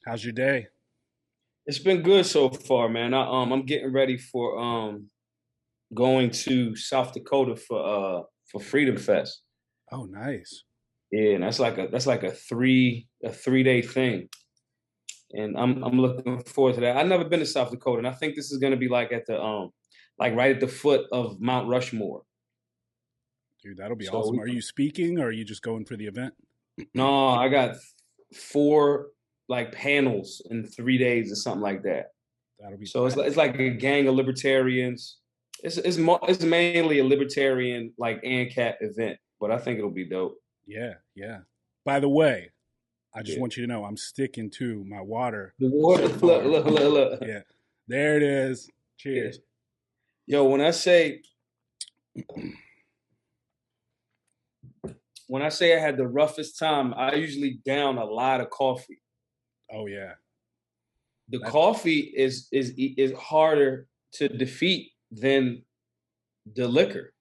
How's your day? It's been good so far, man. I'm getting ready for going to South Dakota for Freedom Fest. Oh, nice. Yeah, and that's like a 3 day thing. And I'm looking forward to that. I've never been to South Dakota, and I think this is gonna be like at the like right at the foot of Mount Rushmore. Dude, that'll be So awesome. Are you speaking or are you just going for the event? no, I got four like panels in 3 days or something like that. That'll be So it's like a gang of libertarians. It's mainly a libertarian like ANCAP event, but I think it'll be dope. yeah, yeah. By the way, I just Yeah. want you to know I'm sticking to my water The water, so look, far. look, look, look. Yeah. There it is. Yeah. Cheers. Yo, when I say I had the roughest time, I usually down a lot of coffee. Oh yeah. The That coffee is harder to defeat than the liquor.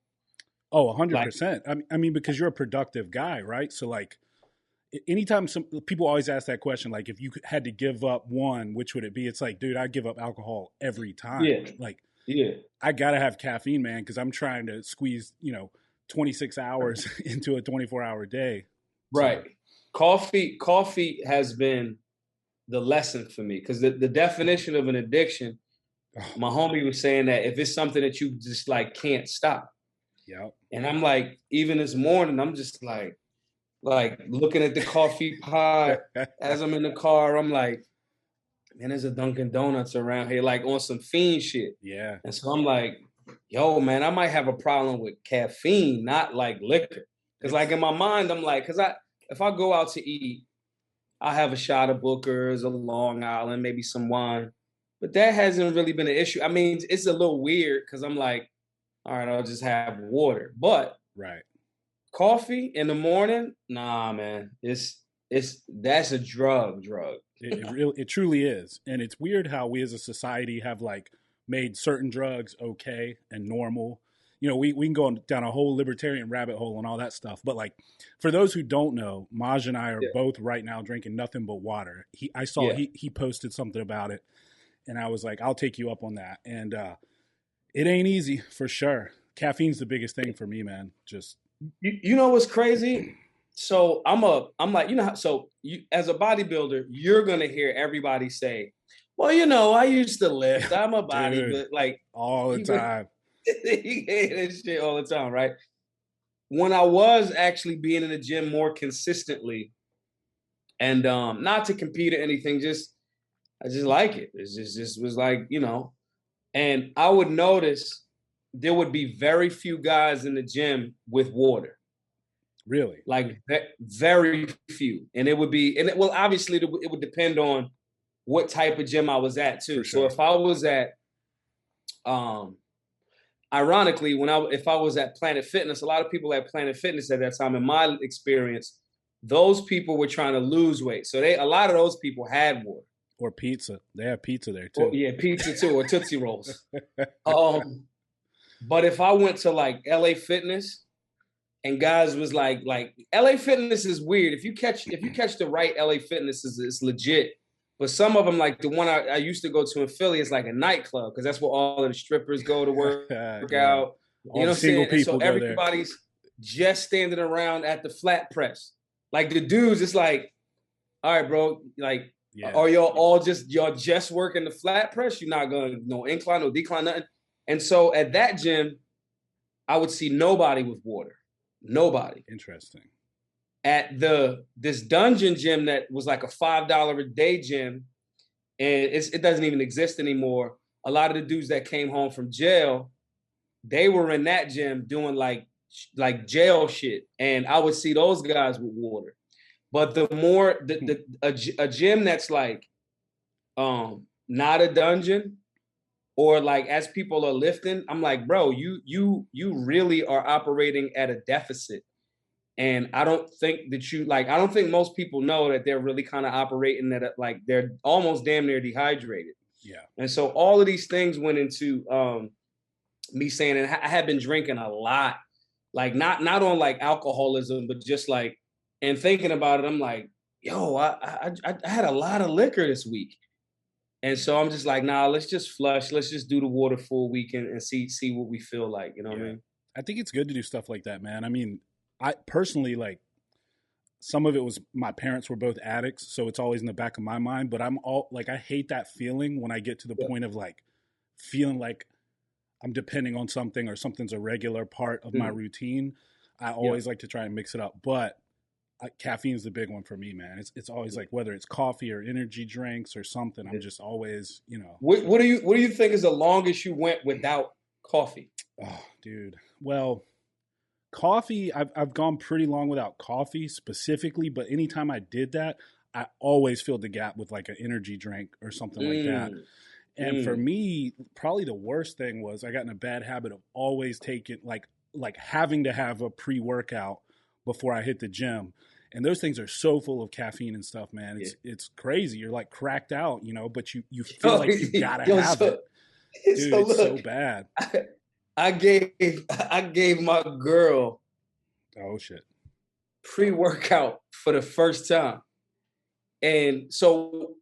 oh, Like, 100%. I mean because you're a productive guy, right? So like anytime some people always ask that question, like if you had to give up one, which would it be? It's like, dude, I give up alcohol every time. yeah, Like yeah, I gotta have caffeine, man, because I'm trying to squeeze, 26 hours into a 24-hour day. So, right. Coffee has been the lesson for me because the definition of an addiction, oh, my homie was saying that if it's something that you just like can't stop. yeah, And I'm like, even this morning, I'm just like looking at the coffee pot as I'm in the car. I'm like, man, there's a Dunkin' Donuts around here, like on some fiend shit. yeah, And so I'm like, yo, man, I might have a problem with caffeine, not like liquor. Cause like it's in my mind, I'm like, if I go out to eat, I have a shot of Booker's, a Long Island, maybe some wine. But that hasn't really been an issue. I mean, it's a little weird because I'm like, all right, I'll just have water. But right. coffee in the morning, nah, man. It's that's a drug. It truly is, and it's weird how we as a society have like made certain drugs okay and normal. We can go down a whole libertarian rabbit hole and all that stuff, but like for those who don't know, Maj and I are Yeah, both right now drinking nothing but water. I saw yeah. he posted something about it, and I was like, I'll take you up on that. And it ain't easy for sure. Caffeine's the biggest thing for me, man. Just You know what's crazy? So I'm like, so you as a bodybuilder, you're gonna hear everybody say, well, I used to lift. I'm a dude, bodybuilder. Like all the you time. you hear this shit all the time, right? When I was actually being in the gym more consistently and not to compete or anything, just I just like it. It's just was like, and I would notice there would be very few guys in the gym with water. Really, Like very few, and it would be, and well, obviously it would depend on what type of gym I was at for too. So sure. if I was at, um, ironically, if I was at Planet Fitness, a lot of people at Planet Fitness at that time, in my experience, those people were trying to lose weight, so a lot of those people had water. Or pizza. They have pizza there Or, too. yeah, pizza too, or Tootsie Rolls. Um, but if I went to like LA Fitness and guys was like LA Fitness is weird. If you catch the right LA Fitness is legit. But some of them, like the one I used to go to in Philly, is like a nightclub because that's where all of the strippers go to work Yeah. out. You All know the what I'm single saying? And so people go there. everybody's just standing around at the flat press. Like the dudes, it's like, all right, bro, like, Yeah. are y'all just working the flat press? You're not gonna no incline, no decline, nothing. And so at that gym, I would see nobody with water. Nobody. Interesting. At this dungeon gym that was like a $5 a day gym, and it doesn't even exist anymore. A lot of the dudes that came home from jail, they were in that gym doing like jail shit, and I would see those guys with water. But the more a gym that's like not a dungeon, or like as people are lifting, I'm like, bro, you really are operating at a deficit. And I don't think that I don't think most people know that they're really kind of operating at like they're almost damn near dehydrated. Yeah. And so all of these things went into me saying, and I had been drinking a lot, like not on like alcoholism, but just like, and thinking about it, I'm like, yo, I had a lot of liquor this week. And so I'm just like, nah, let's just flush. Let's just do the water for a week and see what we feel like. You know what I Yeah. mean? I think it's good to do stuff like that, man. I mean, I personally like some of it was my parents were both addicts, so it's always in the back of my mind. But I'm all like, I hate that feeling when I get to the Yeah. point of like feeling like I'm depending on something or something's a regular part of my Mm, routine. I yeah. always like to try and mix it up, but caffeine's the big one for me, man. It's always like whether it's coffee or energy drinks or something. I'm Yeah. just always, What do you think is the longest you went without coffee? oh, dude. Well, coffee, I've gone pretty long without coffee specifically, but anytime I did that, I always filled the gap with like an energy drink or something like that. Mm, And for mm. me, probably the worst thing was I got in a bad habit of always taking like having to have a pre-workout before I hit the gym. And those things are so full of caffeine and stuff, man. Yeah. It's crazy. You're like cracked out, but you feel Yo, like you gotta yo, have so it. Dude, so it's so look, bad. I, I gave my girl Oh shit. pre-workout for the first time. And so,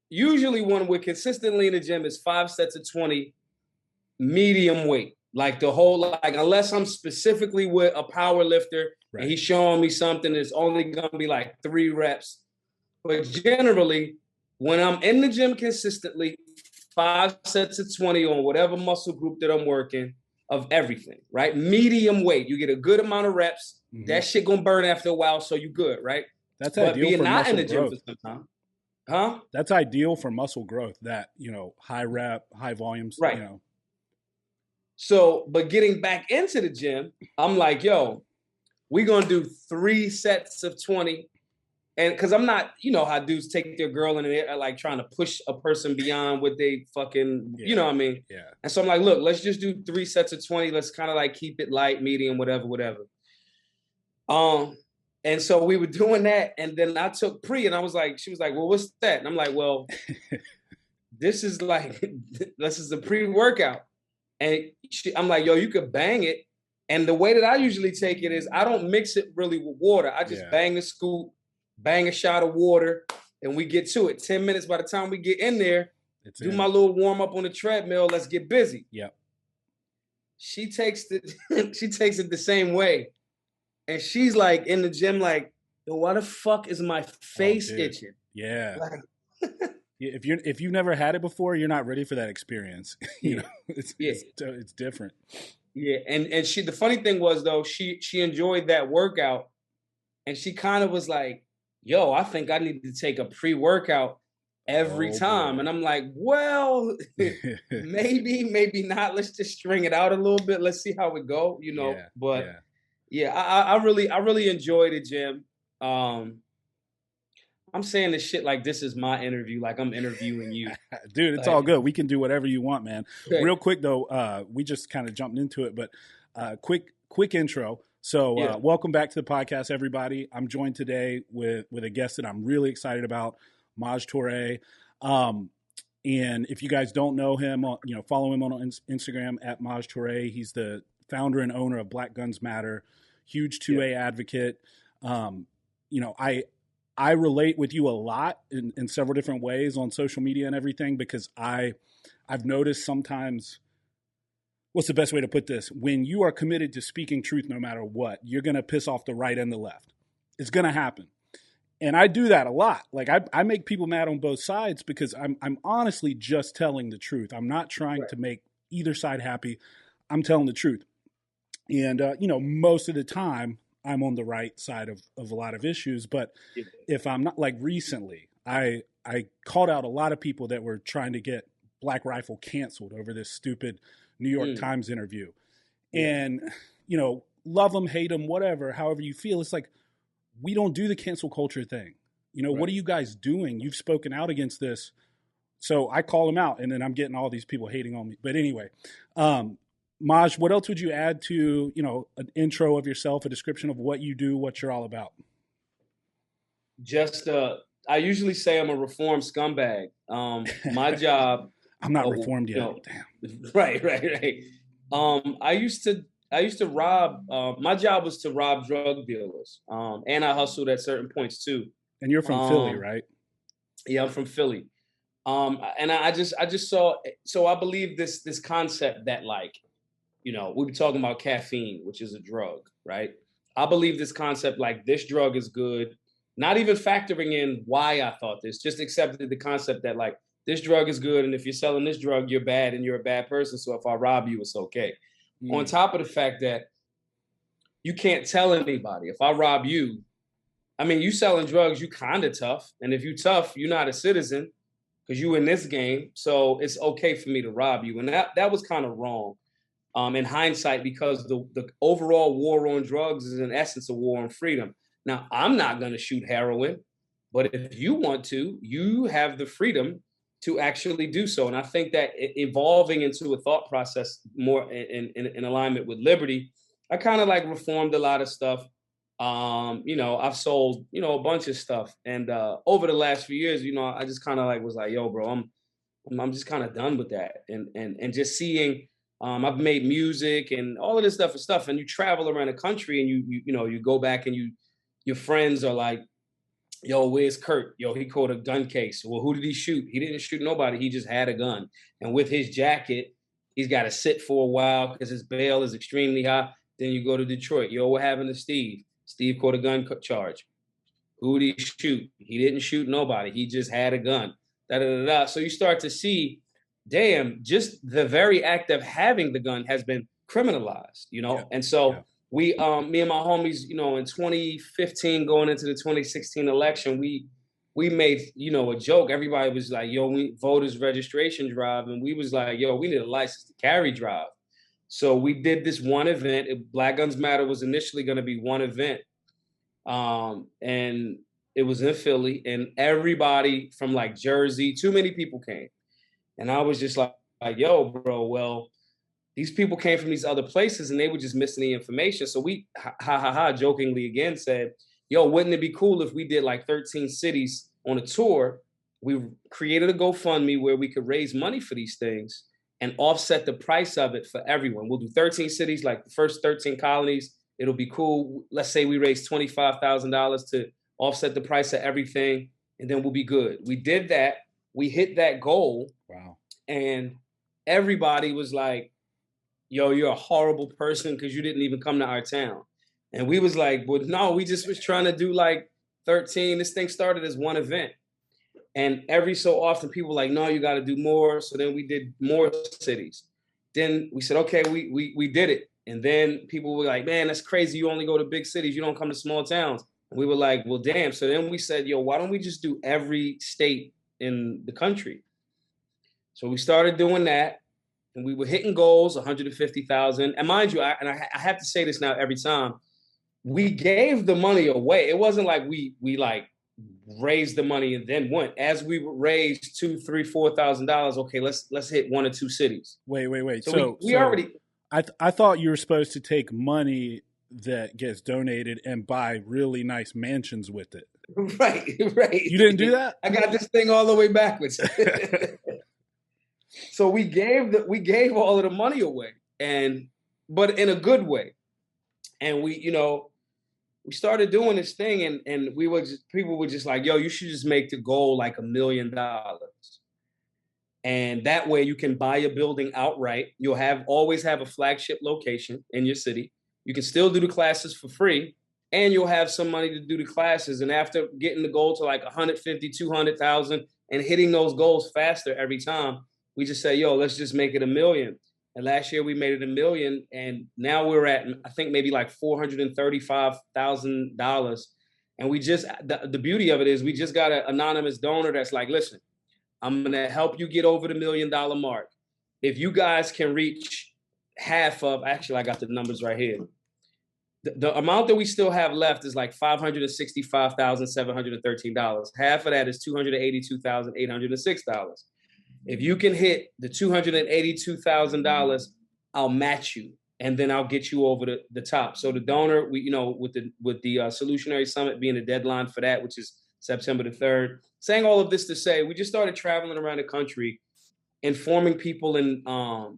usually when we're consistently in the gym, it's 5 sets of 20 medium weight. Like the whole, like, unless I'm specifically with a power lifter and Right. he's showing me something, it's only gonna be like 3 reps. But generally, when I'm in the gym consistently, 5 sets of 20 on whatever muscle group that I'm working of everything, right? Medium weight. You get a good amount of reps. Hmm. That shit gonna burn after a while, so you good, right? That's But ideal being for not in muscle the gym for growth. some time, huh? That's ideal for muscle growth. That, high rep, high volumes. Right. So, but getting back into the gym, I'm like, yo, we're gonna do 3 sets of 20. And because I'm not, how dudes take their girl and they're like trying to push a person beyond what they fucking, you know Yeah. what I mean? Yeah. And so I'm like, look, let's just do 3 sets of 20. Let's kind of like keep it light, medium, whatever, whatever. Um, and so we were doing that, and then I took pre, and she was like, well, what's that? And I'm like, well, this is like, this is the pre-workout. And I'm like, yo, you could bang it. And the way that I usually take it is I don't mix it really with water. I just Yeah. bang the scoop, bang a shot of water, and we get to it. 10 minutes by the time we get in there, It's do in. my little warm up on the treadmill. Let's get busy. Yep. She takes she takes it the same way. And she's like in the gym, like, yo, why the fuck is my Oh, face dude. itching? Yeah. Like, Yeah, if you've never had it before, you're not ready for that experience. yeah, It's yeah. it's different. Yeah, and she the funny thing was though, she enjoyed that workout, and she kind of was like, yo, I think I need to take a pre-workout every Oh time. boy. And I'm like, well, maybe not. Let's just string it out a little bit. Let's see how it go. Yeah. But Yeah. yeah, I really enjoyed it, Jim. I'm saying this shit like this is my interview, like I'm interviewing you. Dude, it's all Like, good. We can do whatever you want, man. okay, Real quick though, we just kind of jumped into it, but quick intro. So yeah, welcome back to the podcast, everybody. I'm joined today with a guest that I'm really excited about, Maj Toure. And if you guys don't know him, follow him on Instagram at Maj Toure. He's the founder and owner of Black Guns Matter, huge 2A advocate. I relate with you a lot in several different ways on social media and everything because I've noticed sometimes, what's the best way to put this? When you are committed to speaking truth no matter what, you're going to piss off the right and the left. It's going to happen. And I do that a lot. Like I make people mad on both sides because I'm honestly just telling the truth. I'm not trying right, to make either side happy. I'm telling the truth. And, most of the time I'm on the right side of a lot of issues. But yeah, if I'm not, like recently, I called out a lot of people that were trying to get Black Rifle canceled over this stupid New York mm, Times interview. yeah, And, love them, hate them, whatever, however you feel. It's like, we don't do the cancel culture thing. What right. are you guys doing? You've spoken out against this. So I call them out, and then I'm getting all these people hating on me. But anyway, Maj, what else would you add to, an intro of yourself, a description of what you do, what you're all about? Just I usually say I'm a reformed scumbag. My job, I'm not you reformed yet. know, Damn. right. I used to rob. My job was to rob drug dealers, and I hustled at certain points too. And you're from Philly, right? Yeah, I'm from Philly. And I just saw, so I believe this concept that, like, we were talking about caffeine, which is a drug, right? I believe this concept, like, this drug is good, not even factoring in why I thought this, just accepted the concept that, like, this drug is good, and if you're selling this drug, you're bad and you're a bad person. So if I rob you, it's okay. On top of the fact that you can't tell anybody. If I rob you, I mean, you selling drugs, you kind of tough. And if you tough, you're not a citizen because you in this game. So it's okay for me to rob you. And that was kind of wrong in hindsight, because the overall war on drugs is in essence a war on freedom. Now, I'm not going to shoot heroin, but if you want to, you have the freedom to actually do so. And I think that evolving into a thought process more in alignment with liberty, I kind of like reformed a lot of stuff. I've sold, a bunch of stuff. And over the last few years, I just kind of like was like, yo, bro, I'm just kind of done with that. And just seeing, I've made music and all of this stuff, and you travel around the country, and you go back, and your friends are like, yo, where's Kurt? Yo, he caught a gun case. Well, who did he shoot? He didn't shoot nobody. He just had a gun. And with his jacket, he's got to sit for a while because his bail is extremely high. Then you go to Detroit. Yo, what happened to Steve? Steve caught a gun charge. Who did he shoot? He didn't shoot nobody. He just had a gun. Da, da, da, da. So you start to see, damn, just the very act of having the gun has been criminalized, Yeah. And so Yeah. we, me and my homies, in 2015, going into the 2016 election, we made, a joke. Everybody was like, yo, we voters registration drive. And we was like, yo, we need a license to carry drive. So we did this one event. Black Guns Matter was initially going to be one event. And it was in Philly, and everybody from like Jersey, too many people came. And I was just like, yo, bro, well, these people came from these other places and they were just missing the information. So we, jokingly again said, yo, wouldn't it be cool if we did like 13 cities on a tour? We created a GoFundMe where we could raise money for these things and offset the price of it for everyone. We'll do 13 cities, like the first 13 colonies. It'll be cool. Let's say we raise $25,000 to offset the price of everything, and then we'll be good. We did that. We hit that goal. Wow. And everybody was like, yo, you're a horrible person because you didn't even come to our town. And we was like, well, no, we just was trying to do like 13. This thing started as one event. And every so often people were like, no, you got to do more. So then we did more cities. Then we said, okay, we did it. And then people were like, man, that's crazy. You only go to big cities. You don't come to small towns. And we were like, well, damn. So then we said, yo, why don't we just do every state in the country? So we started doing that. And we were hitting goals, 150,000. And mind you, I have to say this now every time, we gave the money away. It wasn't like we like raised the money and then went. As we raised $2,000, $3,000, $4,000, okay, let's hit one or two cities. Wait. So we already. I thought you were supposed to take money that gets donated and buy really nice mansions with it. Right. You didn't do that? I got this thing all the way backwards. So we gave all of the money away, but in a good way. And we started doing this thing, and people were just like, yo, you should just make the goal like $1 million. And that way you can buy a building outright. You'll always have a flagship location in your city. You can still do the classes for free, and you'll have some money to do the classes. And after getting the goal to like 150, 200,000 and hitting those goals faster every time, we just say, yo, let's just make it $1 million. And last year we made it $1 million. And now we're at, I think, maybe like $435,000. And we just, the beauty of it is we just got an anonymous donor that's like, listen, I'm going to help you get over the $1 million mark. If you guys can reach half of, actually, I got the numbers right here. The amount that we still have left is like $565,713. Half of that is $282,806. If you can hit the $282,000, I'll match you, and then I'll get you over the top. So the donor, with the Solutionary Summit being the deadline for that, which is September the 3rd. Saying all of this to say, we just started traveling around the country, informing people in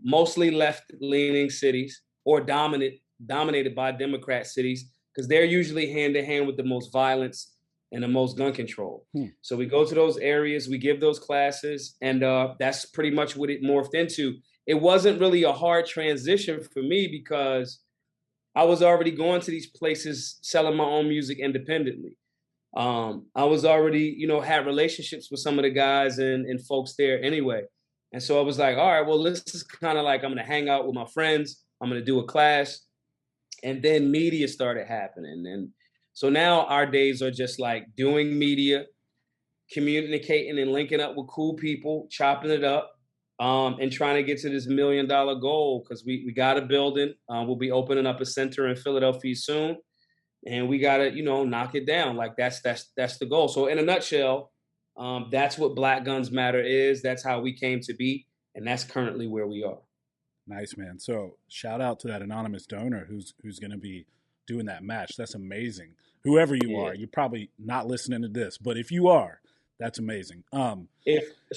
mostly left-leaning cities or dominated by Democrat cities, because they're usually hand in hand with the most violence and the most gun control. Hmm. So we go to those areas, we give those classes, and that's pretty much what it morphed into. It wasn't really a hard transition for me because I was already going to these places selling my own music independently. I was already, had relationships with some of the guys and folks there anyway. And so I was like, all right, well, this is kind of like I'm going to hang out with my friends. I'm going to do a class. And then media started happening. And so now our days are just like doing media, communicating and linking up with cool people, chopping it up, and trying to get to this $1 million goal because we got a building. We'll be opening up a center in Philadelphia soon. And we got to, knock it down. Like that's the goal. So in a nutshell, that's what Black Guns Matter is. That's how we came to be. And that's currently where we are. Nice, man. So shout out to that anonymous donor who's going to be doing that match. That's amazing. Whoever you are, you're probably not listening to this, but if you are, that's amazing. I'm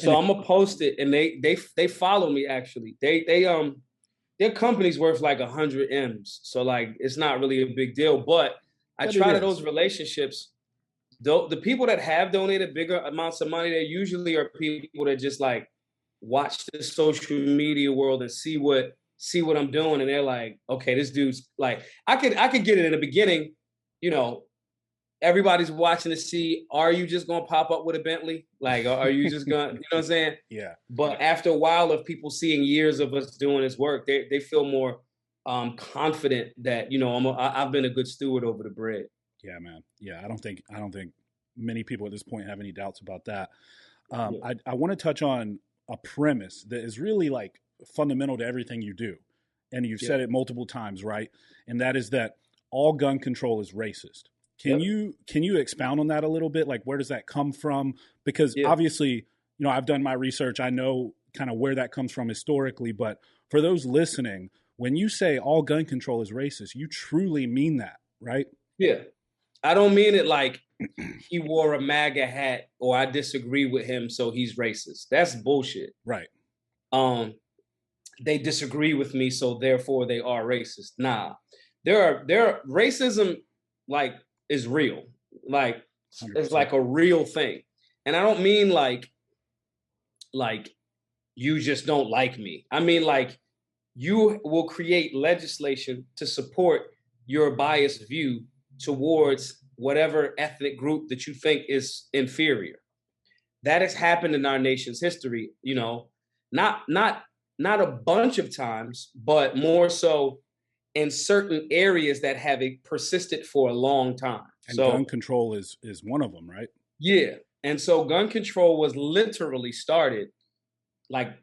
gonna post it, and they follow me actually. Their company's worth like 100 M's, so like it's not really a big deal. But I try to those relationships. The people that have donated bigger amounts of money, they usually are people that just like watch the social media world and see what I'm doing, and they're like, okay, this dude's like, I could get it in the beginning, everybody's watching to see, are you just gonna pop up with a Bentley? Like, are you just gonna, you know what I'm saying? Yeah. But after a while of people seeing years of us doing this work, they feel more confident that, I've been a good steward over the bread. Yeah, man. Yeah, I don't think many people at this point have any doubts about that. I want to touch on a premise that is really like fundamental to everything you do. And you've said it multiple times, right? And that is that all gun control is racist. Can you expound on that a little bit? Like, where does that come from? Because obviously, I've done my research. I know kind of where that comes from historically. But for those listening, when you say all gun control is racist, you truly mean that, right? Yeah. I don't mean it like he wore a MAGA hat or I disagree with him, so he's racist. That's bullshit. Right. They disagree with me, so therefore they are racist. Nah. There are racism like is real. Like 100%. It's like a real thing. And I don't mean like you just don't like me. I mean like you will create legislation to support your biased view towards whatever ethnic group that you think is inferior. That has happened in our nation's history, not a bunch of times, but more so in certain areas that have persisted for a long time. And so, gun control is one of them, right? Yeah. And so gun control was literally started like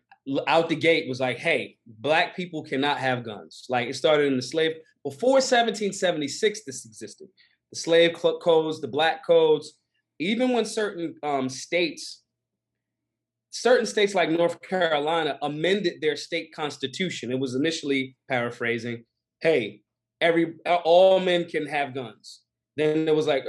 out the gate was like, hey, Black people cannot have guns. Like it started in the slave, before 1776, this existed. The slave codes, the Black codes, even when certain states like North Carolina amended their state constitution. It was initially, paraphrasing, hey, all men can have guns. Then it was like,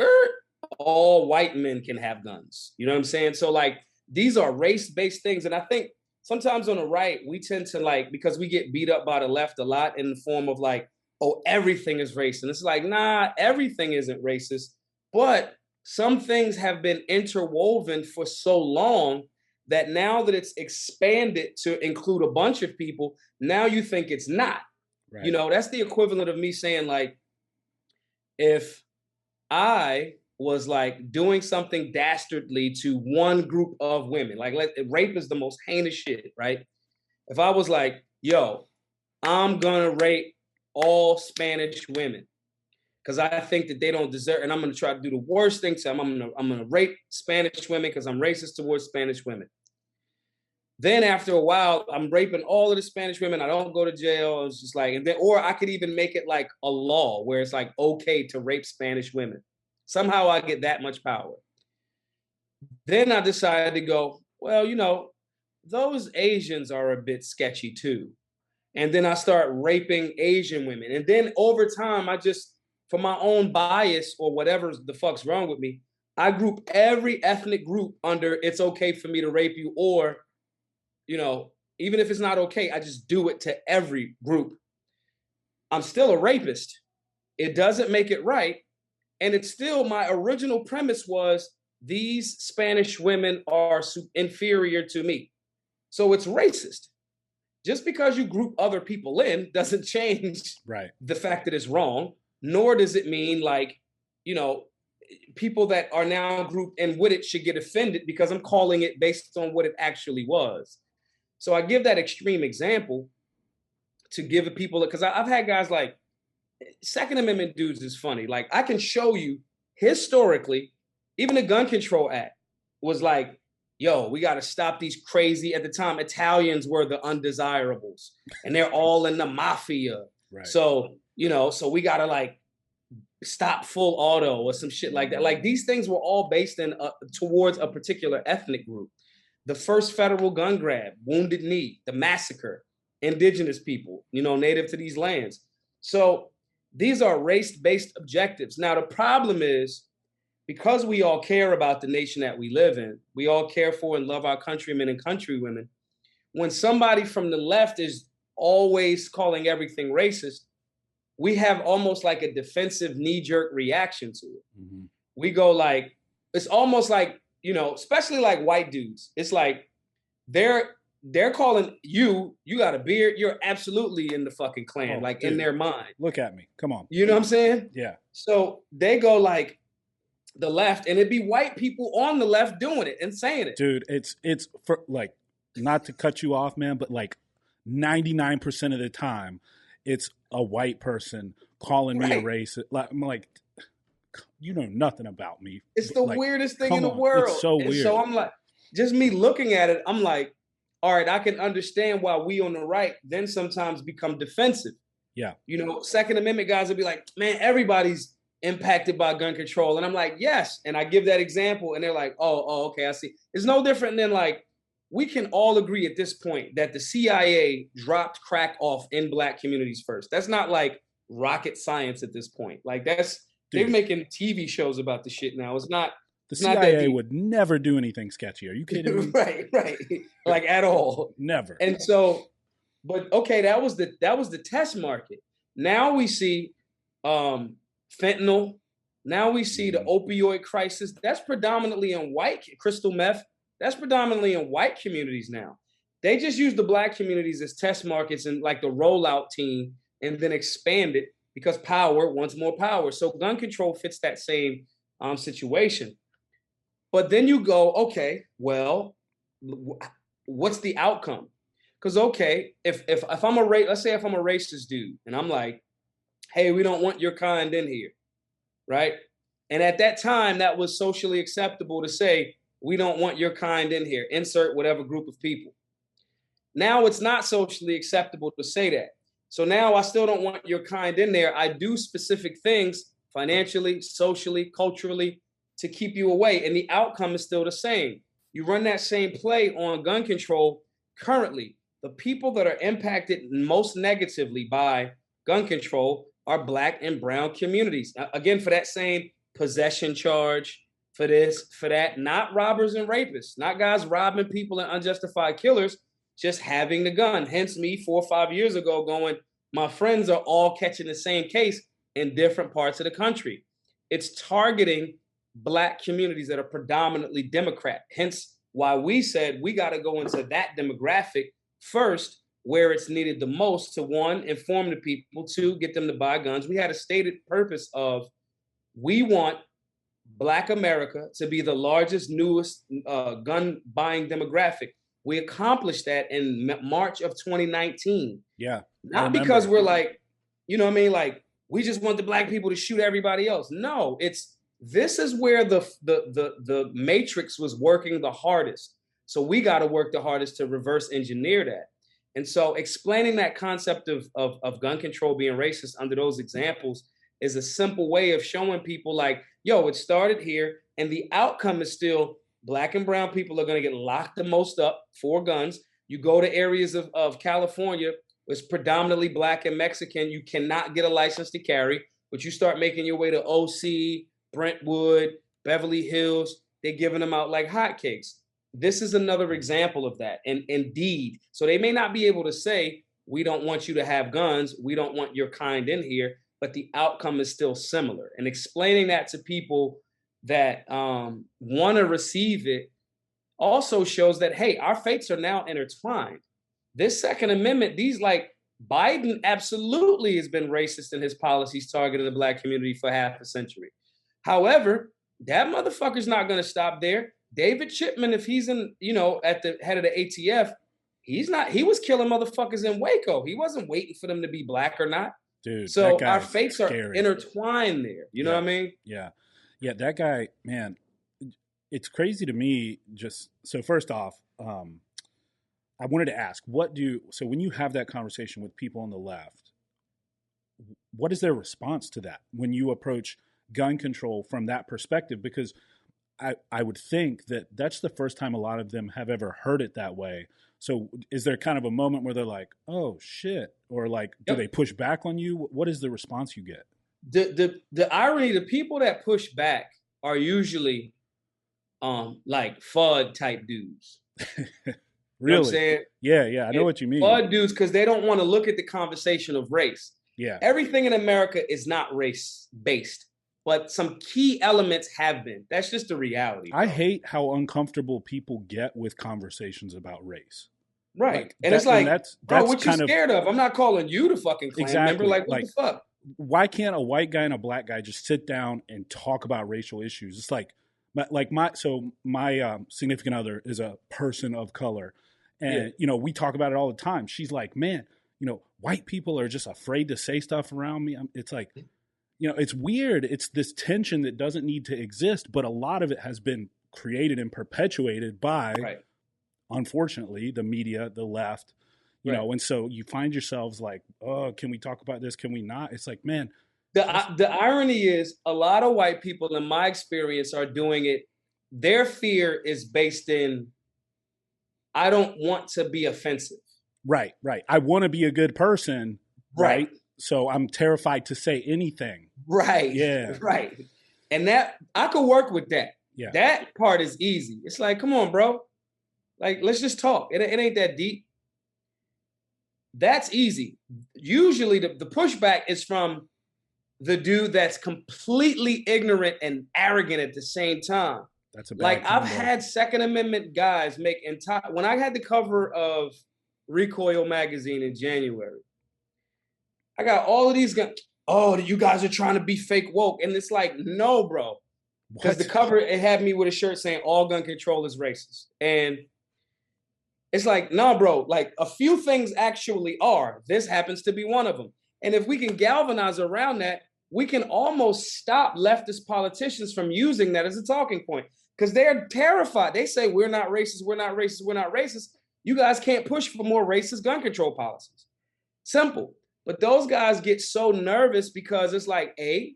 all white men can have guns. You know what I'm saying? So like, these are race-based things. And I think sometimes on the right, we tend to like, because we get beat up by the left a lot in the form of like, oh, everything is racist. And it's like, nah, everything isn't racist. But some things have been interwoven for so long that now that it's expanded to include a bunch of people, now you think it's not. Right. That's the equivalent of me saying like, if I was like doing something dastardly to one group of women, like rape is the most heinous shit, right? If I was like, yo, I'm gonna rape all Spanish women because I think that they don't deserve, and I'm gonna try to do the worst thing to them. I'm gonna rape Spanish women because I'm racist towards Spanish women. Then after a while, I'm raping all of the Spanish women. I don't go to jail. It's just like, and then, or I could even make it like a law where it's like okay to rape Spanish women. Somehow I get that much power. Then I decided to go, well, those Asians are a bit sketchy too. And then I start raping Asian women. And then over time, I just, for my own bias or whatever the fuck's wrong with me, I group every ethnic group under it's okay for me to rape you, or, even if it's not okay, I just do it to every group. I'm still a rapist. It doesn't make it right. And it's still, my original premise was these Spanish women are inferior to me. So it's racist. Just because you group other people in doesn't change the fact that it's wrong, nor does it mean like, you know, people that are now grouped in with it should get offended because I'm calling it based on what it actually was. So I give that extreme example to give people, because I've had guys like, Second Amendment dudes is funny. Like, I can show you historically, even the Gun Control Act was like, yo, we got to stop these crazy, at the time, Italians were the undesirables and they're all in the mafia. Right. So, you know, so we got to like stop full auto or some shit like that. Like, these things were all based in towards a particular ethnic group. The first federal gun grab, Wounded Knee, the massacre, indigenous people, you know, native to these lands. So these are race-based objectives. Now, the problem is, because we all care about the nation that we live in, we all care for and love our countrymen and countrywomen, when somebody from the left is always calling everything racist, we have almost like a defensive knee-jerk reaction to it. Mm-hmm. We go like, it's almost like, you know, especially like white dudes. It's like they're calling you got a beard, you're absolutely in the fucking Klan, like dude, in their mind. Look at me. Come on. You know what I'm saying? Yeah. So they go like the left, and it'd be white people on the left doing it and saying it. Dude, it's for like, not to cut you off, man, but like 99% of the time, it's a white person calling me a racist. Like, I'm like, you know nothing about me. It's the like, weirdest thing in the world. It's so weird. So I'm like, just me looking at it, I'm like, all right, I can understand why we on the right then sometimes become defensive. Yeah. You know, Second Amendment guys will be like, man, everybody's impacted by gun control. And I'm like, yes. And I give that example and they're like, oh, okay, I see. It's no different than like, we can all agree at this point that the CIA dropped crack off in Black communities first. That's not like rocket science at this point. Like they're making TV shows about the shit now. It's not. The CIA would never do anything sketchy. Are you kidding me? Right. Like at all. Never. And so, but okay, that was the test market. Now we see fentanyl. Now we see the opioid crisis. That's predominantly in white, crystal meth. That's predominantly in white communities now. They just use the Black communities as test markets and like the rollout team, and then expand it because power wants more power. So gun control fits that same situation. But then you go, okay, well, what's the outcome? Because okay, if I'm let's say if I'm a racist dude and I'm like, hey, we don't want your kind in here, right? And at that time, that was socially acceptable to say, we don't want your kind in here. Insert whatever group of people. Now it's not socially acceptable to say that. So now I still don't want your kind in there. I do specific things financially, socially, culturally to keep you away. And the outcome is still the same. You run that same play on gun control currently. The people that are impacted most negatively by gun control are Black and brown communities. Again, for that same possession charge, for this, for that, not robbers and rapists, not guys robbing people and unjustified killers, just having the gun. Hence me 4 or 5 years ago going, my friends are all catching the same case in different parts of the country. It's targeting Black communities that are predominantly Democrat. Hence why we said we got to go into that demographic first, where it's needed the most to, one, inform the people, two, get them to buy guns. We had a stated purpose of, we want Black America to be the largest, newest gun buying demographic. We accomplished that in March of 2019. Yeah. Not because we're like, you know what I mean? Like, we just want the Black people to shoot everybody else. No, this is where the matrix was working the hardest. So we got to work the hardest to reverse engineer that. And so explaining that concept of gun control being racist under those examples is a simple way of showing people like, yo, it started here and the outcome is still Black and brown people are going to get locked the most up for guns. You go to areas of California, it's predominantly Black and Mexican. You cannot get a license to carry, but you start making your way to OC, Brentwood, Beverly Hills, they're giving them out like hotcakes. This is another example of that. And indeed, so they may not be able to say, we don't want you to have guns, we don't want your kind in here, but the outcome is still similar. And explaining that to people that want to receive it also shows that, hey, our fates are now intertwined. This Second Amendment, these like Biden absolutely has been racist in his policies targeting the Black community for half a century. However, that motherfucker's not going to stop there. David Chipman, if he's in, at the head of the ATF, he was killing motherfuckers in Waco. He wasn't waiting for them to be Black or not. Dude, so our fates are intertwined there. You know what I mean? Yeah. Yeah, that guy, man, it's crazy to me. So first off, I wanted to ask, so when you have that conversation with people on the left, what is their response to that when you approach gun control from that perspective? Because I would think that that's the first time a lot of them have ever heard it that way. So is there kind of a moment where they're like, oh shit, or like, do they push back on you? What is the response you get? The irony, the people that push back are usually like FUD type dudes. Really? You know what I'm saying? Yeah, I know what you mean. FUD dudes, because they don't want to look at the conversation of race. Yeah. Everything in America is not race-based, but some key elements have been. That's just the reality. Bro. I hate how uncomfortable people get with conversations about race. Right. Like, and it's like, bro, what you scared of? I'm not calling you the fucking Klan member. Like, what the fuck? Why can't a white guy and a black guy just sit down and talk about racial issues? It's like my significant other is a person of color. And, we talk about it all the time. She's like, man, white people are just afraid to say stuff around me. It's like, it's weird. It's this tension that doesn't need to exist, but a lot of it has been created and perpetuated by, unfortunately, the media, the left, and so you find yourselves like, oh, can we talk about this? Can we not? It's like, man. The irony is a lot of white people, in my experience, are doing it. Their fear is based in, I don't want to be offensive. Right. I want to be a good person. Right. So I'm terrified to say anything. Right. Yeah. Right. And that, I could work with that. Yeah. That part is easy. It's like, come on, bro. Like, let's just talk. It ain't that deep. That's easy. Usually the pushback is from the dude that's completely ignorant and arrogant at the same time. That's a bad like combo. I've had Second Amendment guys make when I had the cover of Recoil magazine in January, I got all of these guys. Oh, you guys are trying to be fake woke. And it's like, no, bro. Because the cover, it had me with a shirt saying all gun control is racist. And it's like, no, bro, like a few things actually are. This happens to be one of them. And if we can galvanize around that, we can almost stop leftist politicians from using that as a talking point. Because they're terrified. They say, we're not racist, we're not racist, we're not racist. You guys can't push for more racist gun control policies. Simple. But those guys get so nervous because it's like, A,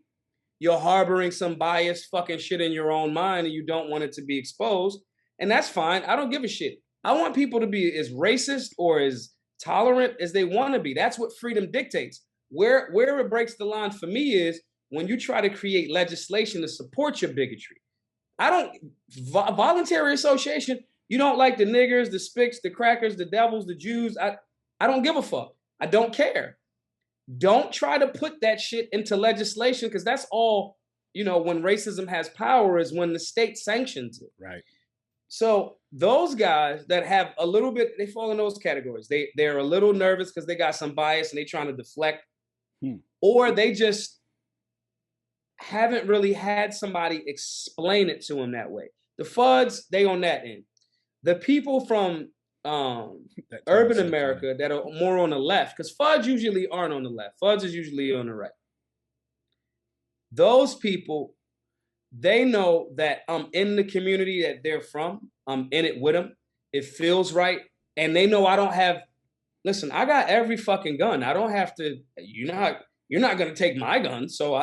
you're harboring some biased fucking shit in your own mind and you don't want it to be exposed. And that's fine. I don't give a shit. I want people to be as racist or as tolerant as they want to be. That's what freedom dictates. Where it breaks the line for me is when you try to create legislation to support your bigotry. Voluntary association, you don't like the niggers, the spics, the crackers, the devils, the Jews. I don't give a fuck. I don't care. Don't try to put that shit into legislation because that's all, when racism has power is when the state sanctions it. Right. So those guys that have a little bit, they fall in those categories. They're a little nervous because they got some bias and they're trying to deflect. Or they just haven't really had somebody explain it to them that way. The FUDs, they on that end. The people from urban America that are more on the left, because FUDs usually aren't on the left. FUDs is usually on the right. Those people, they know that I'm in the community that they're from. I'm in it with them. It feels right. And they know I don't have, listen, I got every fucking gun. I don't have to, you're not going to take my gun. So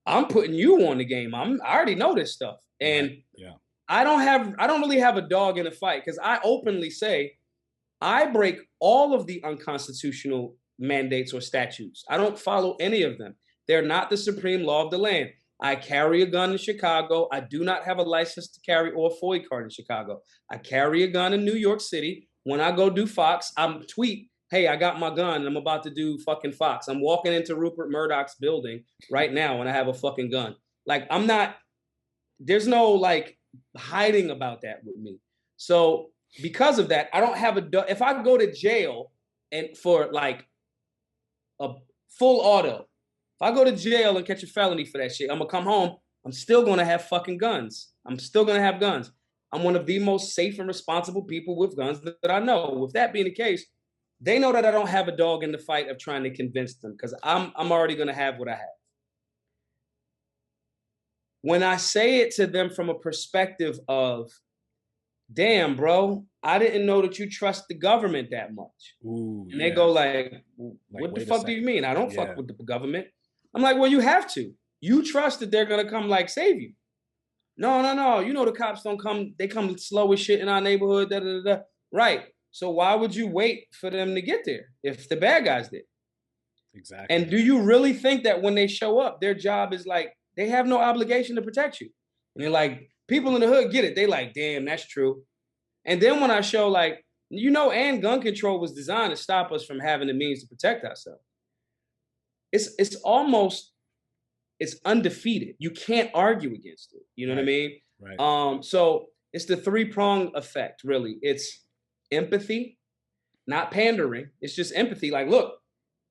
I'm putting you on the game. I already know this stuff. And I don't really have a dog in the fight because I openly say I break all of the unconstitutional mandates or statutes. I don't follow any of them. They're not the supreme law of the land. I carry a gun in Chicago. I do not have a license to carry or a FOIA card in Chicago. I carry a gun in New York City. When I go do Fox, I'm tweet, hey, I got my gun and I'm about to do fucking Fox. I'm walking into Rupert Murdoch's building right now and I have a fucking gun. Like, I'm not, there's no like hiding about that with me. So because of that, I don't have if I go to jail and for like a full auto, if I go to jail and catch a felony for that shit, I'm gonna come home, I'm still gonna have fucking guns. I'm still gonna have guns. I'm one of the most safe and responsible people with guns that I know. With that being the case, they know that I don't have a dog in the fight of trying to convince them because I'm already gonna have what I have. When I say it to them from a perspective of, damn, bro, I didn't know that you trust the government that much. Ooh, and they go like, what the fuck do you mean? I don't fuck with the government. I'm like, well, you have to. You trust that they're gonna come like save you. No. You know the cops don't come, they come slow as shit in our neighborhood, da da da. Right. So why would you wait for them to get there if the bad guys did? Exactly. And do you really think that when they show up, their job is like, they have no obligation to protect you? And they're like, people in the hood get it. They like, damn, that's true. And then when I show like, and gun control was designed to stop us from having the means to protect ourselves. It's almost, it's undefeated. You can't argue against it. You know what I mean? Right. So it's the three-prong effect, really. It's empathy, not pandering. It's just empathy. Like, look,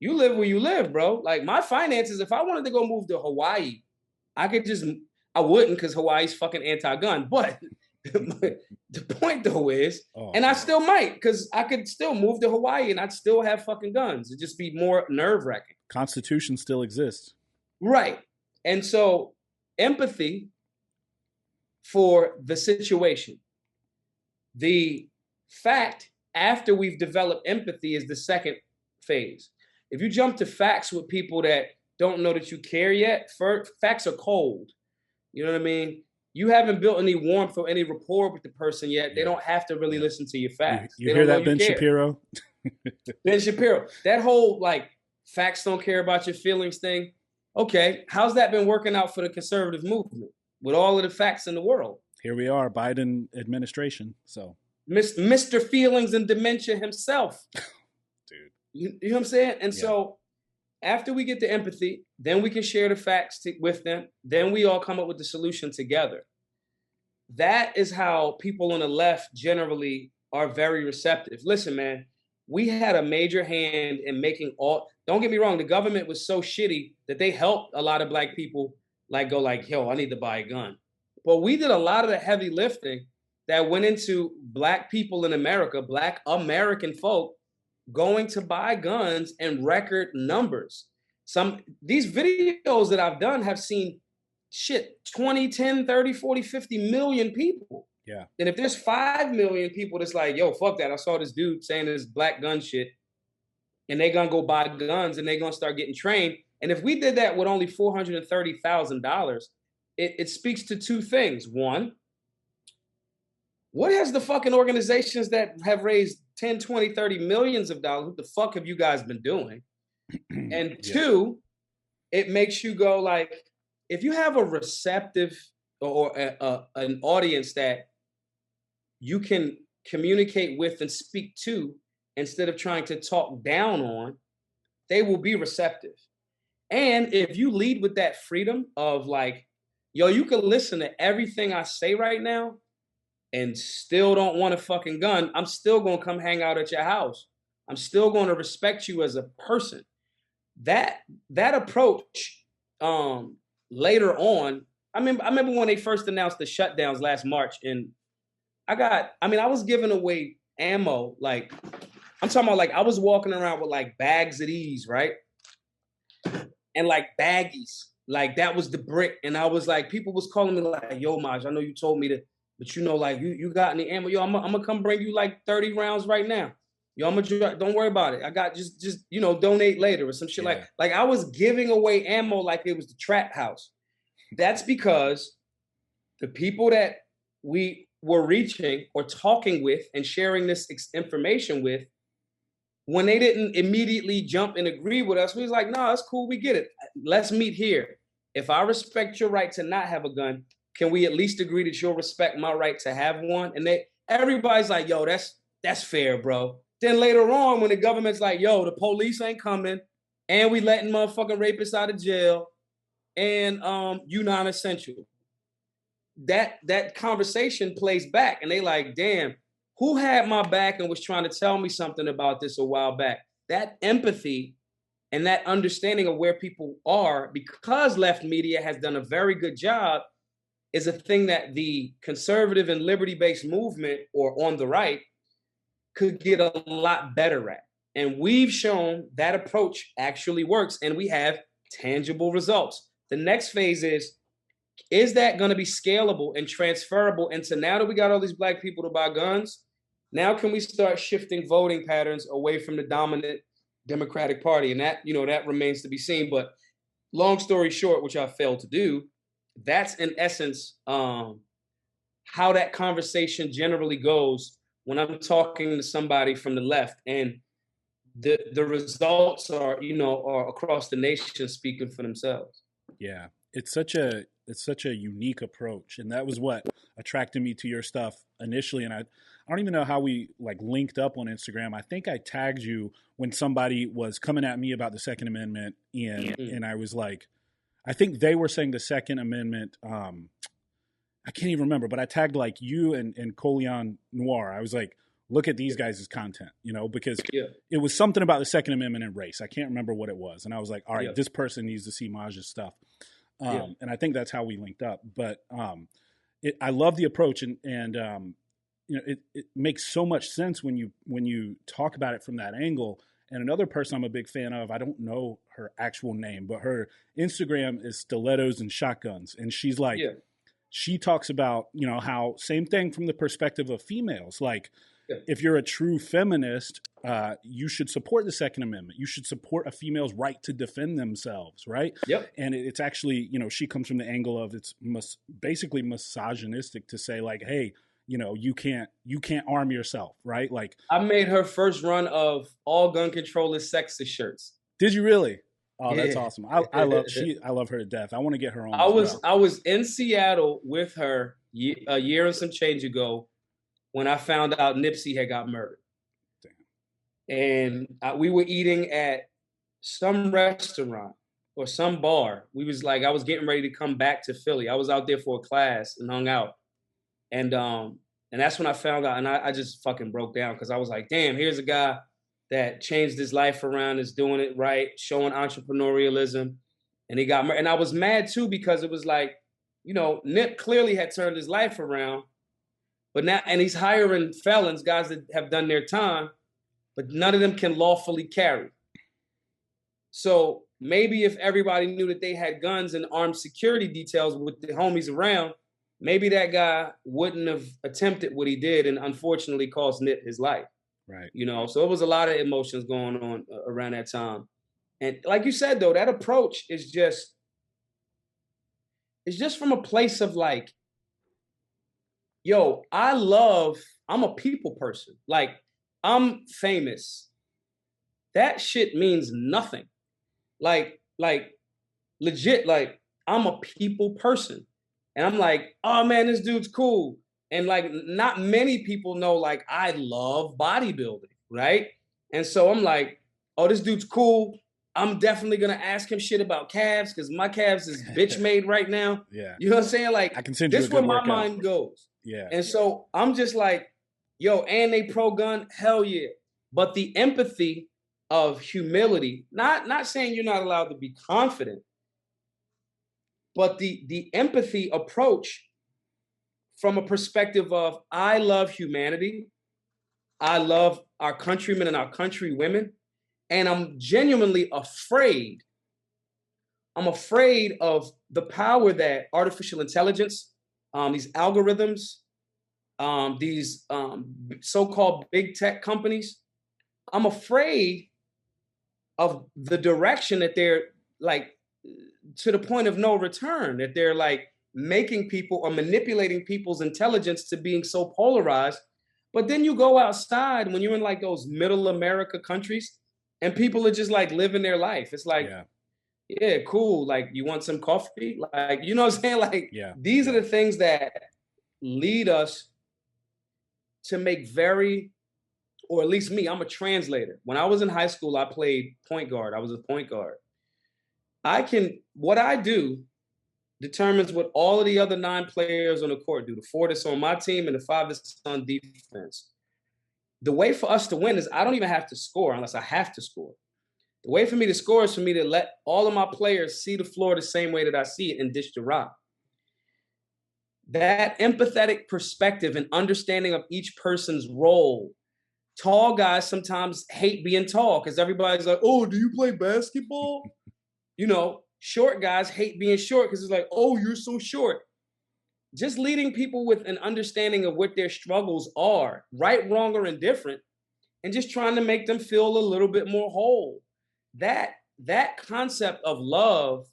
you live where you live, bro. Like my finances, if I wanted to go move to Hawaii, I wouldn't because Hawaii's fucking anti-gun. But the point though is, I still might because I could still move to Hawaii and I'd still have fucking guns. It'd just be more nerve-wracking. Constitution still exists. Right. And so empathy for the situation. The fact after we've developed empathy is the second phase. If you jump to facts with people that don't know that you care yet, facts are cold. You know what I mean? You haven't built any warmth or any rapport with the person yet. They don't have to really listen to your facts. You hear that, Ben Shapiro? Ben Shapiro. That whole like facts don't care about your feelings thing. Okay, how's that been working out for the conservative movement with all of the facts in the world? Here we are, Biden administration. So Mr. Feelings and Dementia himself. Dude. You know what I'm saying? And so after we get the empathy, then we can share the facts with them. Then we all come up with the solution together. That is how people on the left generally are very receptive. Listen, man, we had a major hand in making don't get me wrong, the government was so shitty that they helped a lot of black people like go like, yo, I need to buy a gun. But we did a lot of the heavy lifting that went into black people in America, black American folk, going to buy guns in record numbers. These videos that I've done have seen 20, 10, 30, 40, 50 million people. Yeah. And if there's 5 million people that's like, yo, fuck that. I saw this dude saying this black gun shit and they gonna go buy guns and they gonna start getting trained. And if we did that with only $430,000, it speaks to two things. One, what has the fucking organizations that have raised 10, 20, 30 millions of dollars, what the fuck have you guys been doing? And two, it makes you go like, if you have a receptive or an audience that you can communicate with and speak to instead of trying to talk down on, they will be receptive. And if you lead with that freedom of like, yo, you can listen to everything I say right now and still don't want a fucking gun, I'm still going to come hang out at your house. I'm still going to respect you as a person. That approach later on, I remember when they first announced the shutdowns last March, and I was giving away ammo. Like, I'm talking about like I was walking around with like bags of these, right? And like baggies. Like that was the brick. And I was like, people was calling me like, yo, Maj, I know you told me to, but you know, like you got any ammo? Yo, I'm gonna come bring you like 30 rounds right now. Yo, don't worry about it. I got just donate later or some shit. Like I was giving away ammo like it was the trap house. That's because the people that we were reaching or talking with and sharing this information with, when they didn't immediately jump and agree with us, we was like, no, that's cool. We get it. Let's meet here. If I respect your right to not have a gun, can we at least agree that you'll respect my right to have one? And everybody's like, yo, that's fair, bro. Then later on, when the government's like, yo, the police ain't coming, and we letting motherfucking rapists out of jail, and you non-essential. That conversation plays back, and they like, damn, who had my back and was trying to tell me something about this a while back? That empathy and that understanding of where people are, because left media has done a very good job, is a thing that the conservative and liberty-based movement, or on the right, could get a lot better at. And we've shown that approach actually works, and we have tangible results. The next phase is that going to be scalable and transferable into, now that we got all these black people to buy guns, now can we start shifting voting patterns away from the dominant Democratic Party? And that, that remains to be seen. But long story short, which I failed to do, that's in essence how that conversation generally goes when I'm talking to somebody from the left, and the results are, are across the nation speaking for themselves. Yeah, it's such a unique approach, and that was what attracted me to your stuff initially. And I don't even know how we like linked up on Instagram. I think I tagged you when somebody was coming at me about the Second Amendment, and I was like, I think they were saying the Second Amendment. I can't even remember, but I tagged like you and Colion Noir. I was like, look at these guys' content, because it was something about the Second Amendment and race. I can't remember what it was. And I was like, all right, this person needs to see Maj's stuff. And I think that's how we linked up. But I love the approach, and it makes so much sense when you talk about it from that angle. And another person I'm a big fan of, I don't know her actual name, but her Instagram is Stilettos and Shotguns. And she's like, she talks about, how same thing from the perspective of females. Like, if you're a true feminist, you should support the Second Amendment. You should support a female's right to defend themselves, right? Yep. And it's actually, she comes from the angle of it's basically misogynistic to say like, hey, you can't arm yourself, right? Like, I made her first run of all gun control is sexist shirts. Did you really? Oh, that's awesome. I love her to death. I want to get her on. I was in Seattle with her a year and some change ago when I found out Nipsey had got murdered. Damn. And we were eating at some restaurant or some bar. I was getting ready to come back to Philly. I was out there for a class and hung out. And that's when I found out, and I just fucking broke down, because I was like, damn, here's a guy that changed his life around, is doing it right, showing entrepreneurialism, and he got murdered. And I was mad too, because it was like, Nip clearly had turned his life around, but now, and he's hiring felons, guys that have done their time, but none of them can lawfully carry. So maybe if everybody knew that they had guns and armed security details with the homies around, maybe that guy wouldn't have attempted what he did, and unfortunately cost Nip his life. Right. So it was a lot of emotions going on around that time. And like you said, though, that approach is just from a place of like, yo, I'm a people person. Like, I'm famous. That shit means nothing. Like legit, like, I'm a people person. And I'm like, oh man, this dude's cool. And like, not many people know, like, I love bodybuilding, right? And so I'm like, oh, this dude's cool. I'm definitely gonna ask him shit about calves, because my calves is bitch made right now. Yeah. You know what I'm saying? Like, I can send this is where my mind goes. Yeah. And so I'm just like, yo, and they pro-gun, hell yeah. But the empathy of humility, not saying you're not allowed to be confident, but the empathy approach from a perspective of, I love humanity, I love our countrymen and our countrywomen, and I'm genuinely afraid. I'm afraid of the power that artificial intelligence, these algorithms, these so-called big tech companies, I'm afraid of the direction that they're like, to the point of no return, that they're like making people or manipulating people's intelligence to being so polarized. But then you go outside when you're in like those middle America countries, and people are just like living their life. It's like, yeah, cool. Like, you want some coffee? Like, you know what I'm saying? Like, these are the things that lead us to make very or at least me, I'm a translator. When I was in high school, I played point guard. I was a point guard. What I do determines what all of the other 9 players on the court do. The 4 that's on my team and the 5 that's on defense. The way for us to win is I don't even have to score unless I have to score. The way for me to score is for me to let all of my players see the floor the same way that I see it and dish the rock. That empathetic perspective and understanding of each person's role. Tall guys sometimes hate being tall because everybody's like, oh, do you play basketball? You know, short guys hate being short because it's like, oh, you're so short. Just leading people with an understanding of what their struggles are, right, wrong, or indifferent, and just trying to make them feel a little bit more whole. That concept of love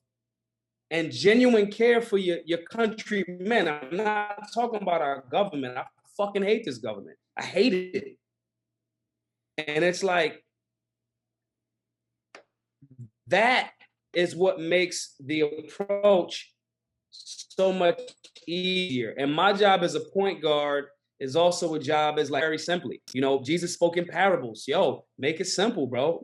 and genuine care for your countrymen. I'm not talking about our government. I fucking hate this government. I hate it. And it's like, that is what makes the approach so much easier. And my job as a point guard is also a job as like very simply, you know, Jesus spoke in parables. Yo, make it simple, bro.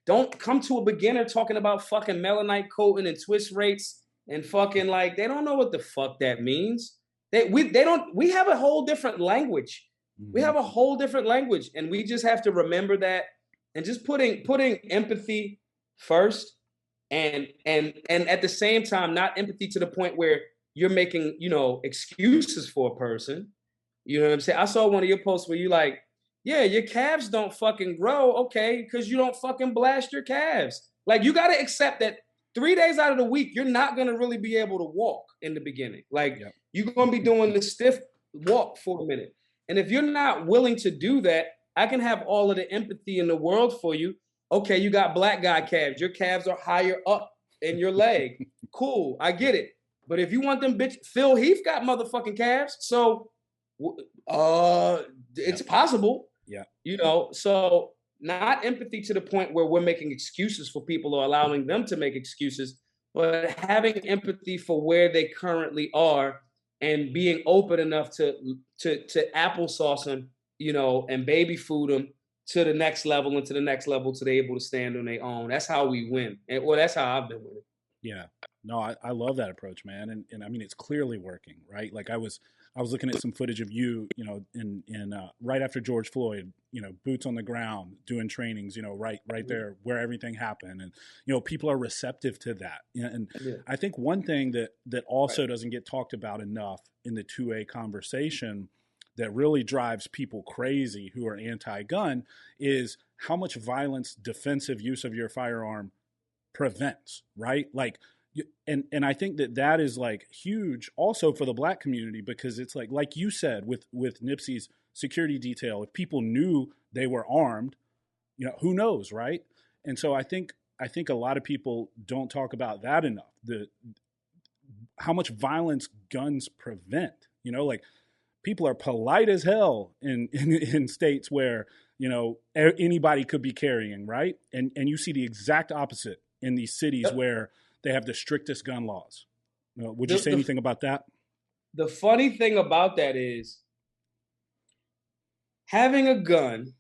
Don't come to a beginner talking about fucking melanite coating and twist rates and fucking like, they don't know what the fuck that means. We have a whole different language. We have a whole different language, and we just have to remember that, and just putting empathy first, and at the same time, not empathy to the point where you're making, you know, excuses for a person. You know what I'm saying? I saw one of your posts where you like, yeah, your calves don't fucking grow, okay, because you don't fucking blast your calves. Like, you got to accept that 3 days out of the week, you're not going to really be able to walk in the beginning. Like, you're going to be doing the stiff walk for a minute. And if you're not willing to do that, I can have all of the empathy in the world for you. Okay, you got black guy calves. Your calves are higher up in your leg. Cool, I get it. But if you want them bitch, Phil Heath got motherfucking calves. So it's possible. Yeah. You know, so not empathy to the point where we're making excuses for people or allowing them to make excuses, but having empathy for where they currently are and being open enough to applesauce them, you know, and baby food them to the next level and to the next level till they're able to stand on their own. That's how we win. And well, that's how I've been winning. Yeah. No, I love that approach, man. And I mean, it's clearly working, right? Like I was looking at some footage of you, you know, in right after George Floyd, you know, boots on the ground, doing trainings, you know, right there where everything happened. And, you know, people are receptive to that. And I think one thing that also doesn't get talked about enough in the 2A conversation that really drives people crazy who are anti-gun is how much violence defensive use of your firearm prevents, right? Like, and I think that is like huge also for the Black community, because it's like you said with Nipsey's security detail, if people knew they were armed, you know, who knows, right? And so I think a lot of people don't talk about that enough. How much violence guns prevent, you know, like people are polite as hell in states where, you know, anybody could be carrying, right? And you see the exact opposite in these cities where they have the strictest gun laws. Would you say anything about that? The funny thing about that is having a gun,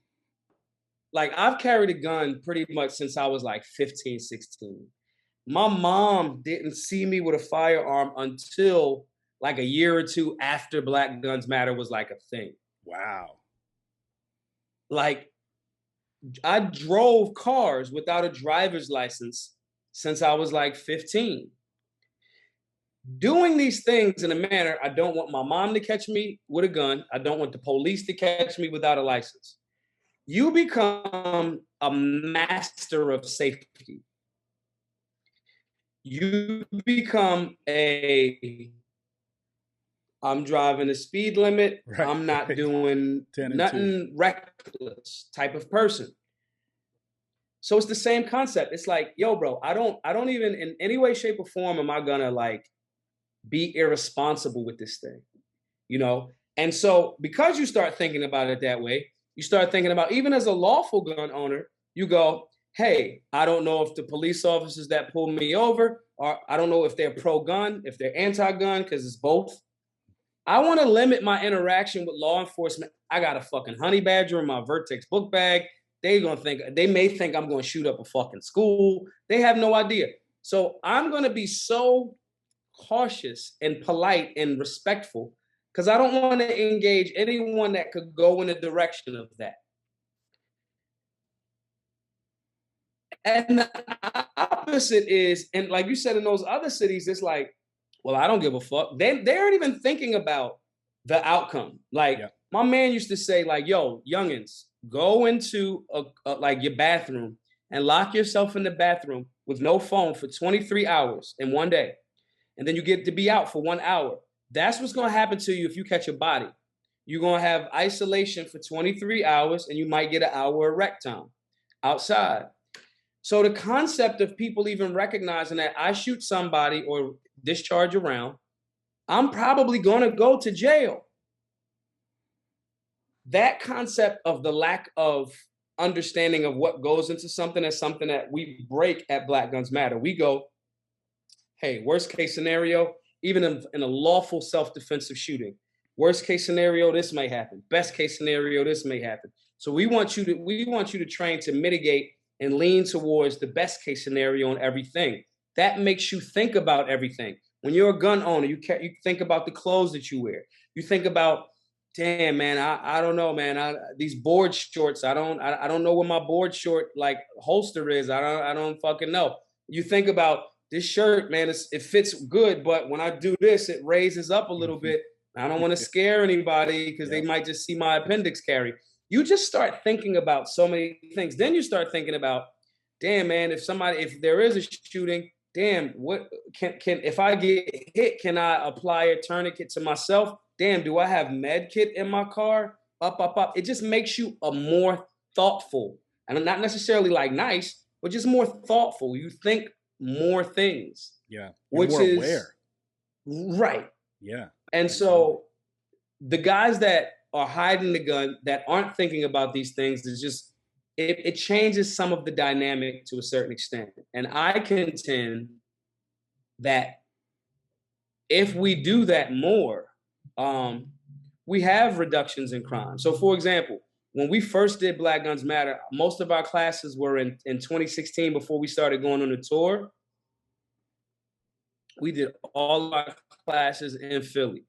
like I've carried a gun pretty much since I was like 15, 16. My mom didn't see me with a firearm until like a year or two after Black Guns Matter was like a thing. Wow. Like I drove cars without a driver's license since I was like 15. Doing these things in a manner, I don't want my mom to catch me with a gun. I don't want the police to catch me without a license. You become a master of safety. You become I'm driving the speed limit. Right. I'm not doing nothing reckless type of person. So it's the same concept. It's like, yo, bro, I don't even in any way, shape, or form am I gonna like be irresponsible with this thing, you know? And so because you start thinking about it that way, you start thinking about, even as a lawful gun owner, you go, hey, I don't know if the police officers that pull me over, or I don't know if they're pro-gun, if they're anti-gun, because it's both. I want to limit my interaction with law enforcement. I got a fucking honey badger in my Vertex book bag. They may think I'm going to shoot up a fucking school. They have no idea. So I'm going to be so cautious and polite and respectful because I don't want to engage anyone that could go in the direction of that. And the opposite is, and like you said, in those other cities, it's like, well, I don't give a fuck. They aren't even thinking about the outcome. Like my man used to say, like, yo, youngins, go into like your bathroom and lock yourself in the bathroom with no phone for 23 hours in one day. And then you get to be out for 1 hour. That's what's going to happen to you if you catch a body. You're going to have isolation for 23 hours and you might get an hour of rec time outside. So the concept of people even recognizing that I shoot somebody or discharge a round, I'm probably going to go to jail. That concept of the lack of understanding of what goes into something is something that we break at Black Guns Matter. We go, hey, worst case scenario, even in a lawful self-defensive shooting, worst case scenario, this may happen. Best case scenario, this may happen. So we want you to train to mitigate and lean towards the best case scenario on everything. That makes you think about everything. When you're a gun owner, you think about the clothes that you wear. You think about, damn, man, I don't know, man. These board shorts, I don't know where my board short like holster is. I don't fucking know. You think about this shirt, man, it fits good, but when I do this, it raises up a little bit. I don't want to scare anybody because they might just see my appendix carry. You just start thinking about so many things. Then you start thinking about, damn, man, if there is a shooting, damn, what can if I get hit, can I apply a tourniquet to myself? Damn, do I have med kit in my car? Up. It just makes you a more thoughtful, and not necessarily like nice, but just more thoughtful. You think more things. Yeah. Which more is aware. Right. Yeah. And so the guys that are hiding the gun, that aren't thinking about these things, is just it changes some of the dynamic to a certain extent. And I contend that if we do that more, we have reductions in crime. So for example, when we first did Black Guns Matter, most of our classes were in 2016 before we started going on the tour. We did all our classes in Philly.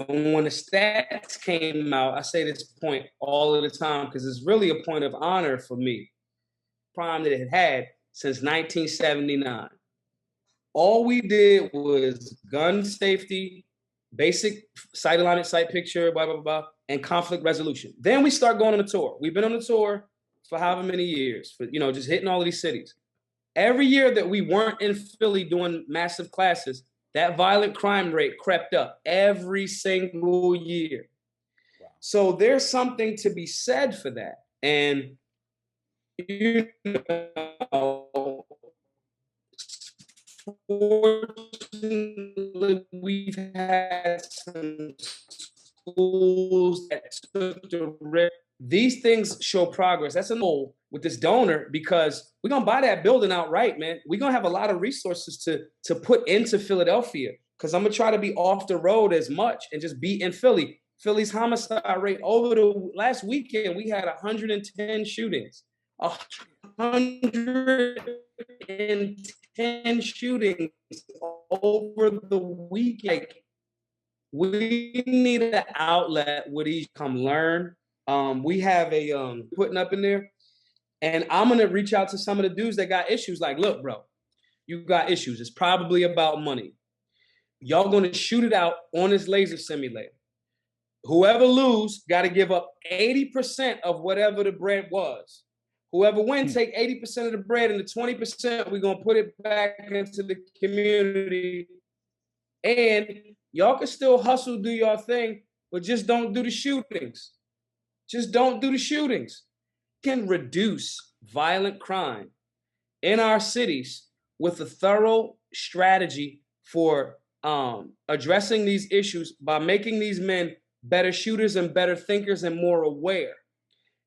When the stats came out, I say this point all of the time because it's really a point of honor for me. Crime that it had since 1979. All we did was gun safety, basic sight alignment, sight picture, blah, blah, blah, and conflict resolution. Then we start going on a tour. We've been on a tour for however many years, for just hitting all of these cities. Every year that we weren't in Philly doing massive classes, that violent crime rate crept up every single year. Wow. So there's something to be said for that. And fortunately, we've had some schools that took the risk. These things show progress. That's a goal with this donor because we're going to buy that building outright, man. We're going to have a lot of resources to put into Philadelphia because I'm going to try to be off the road as much and just be in Philly. Philly's homicide rate over the last weekend, we had 110 shootings. 110 shootings over the weekend. We need an outlet where these come learn. We have a putting up in there, and I'm gonna reach out to some of the dudes that got issues. Like, look, bro, you got issues. It's probably about money. Y'all gonna shoot it out on this laser simulator. Whoever lose got to give up 80% of whatever the bread was. Whoever wins, take 80% of the bread, and the 20% we're gonna put it back into the community. And y'all can still hustle, do your thing, but just don't do the shootings. Just don't do the shootings. Can reduce violent crime in our cities with a thorough strategy for addressing these issues by making these men better shooters and better thinkers and more aware.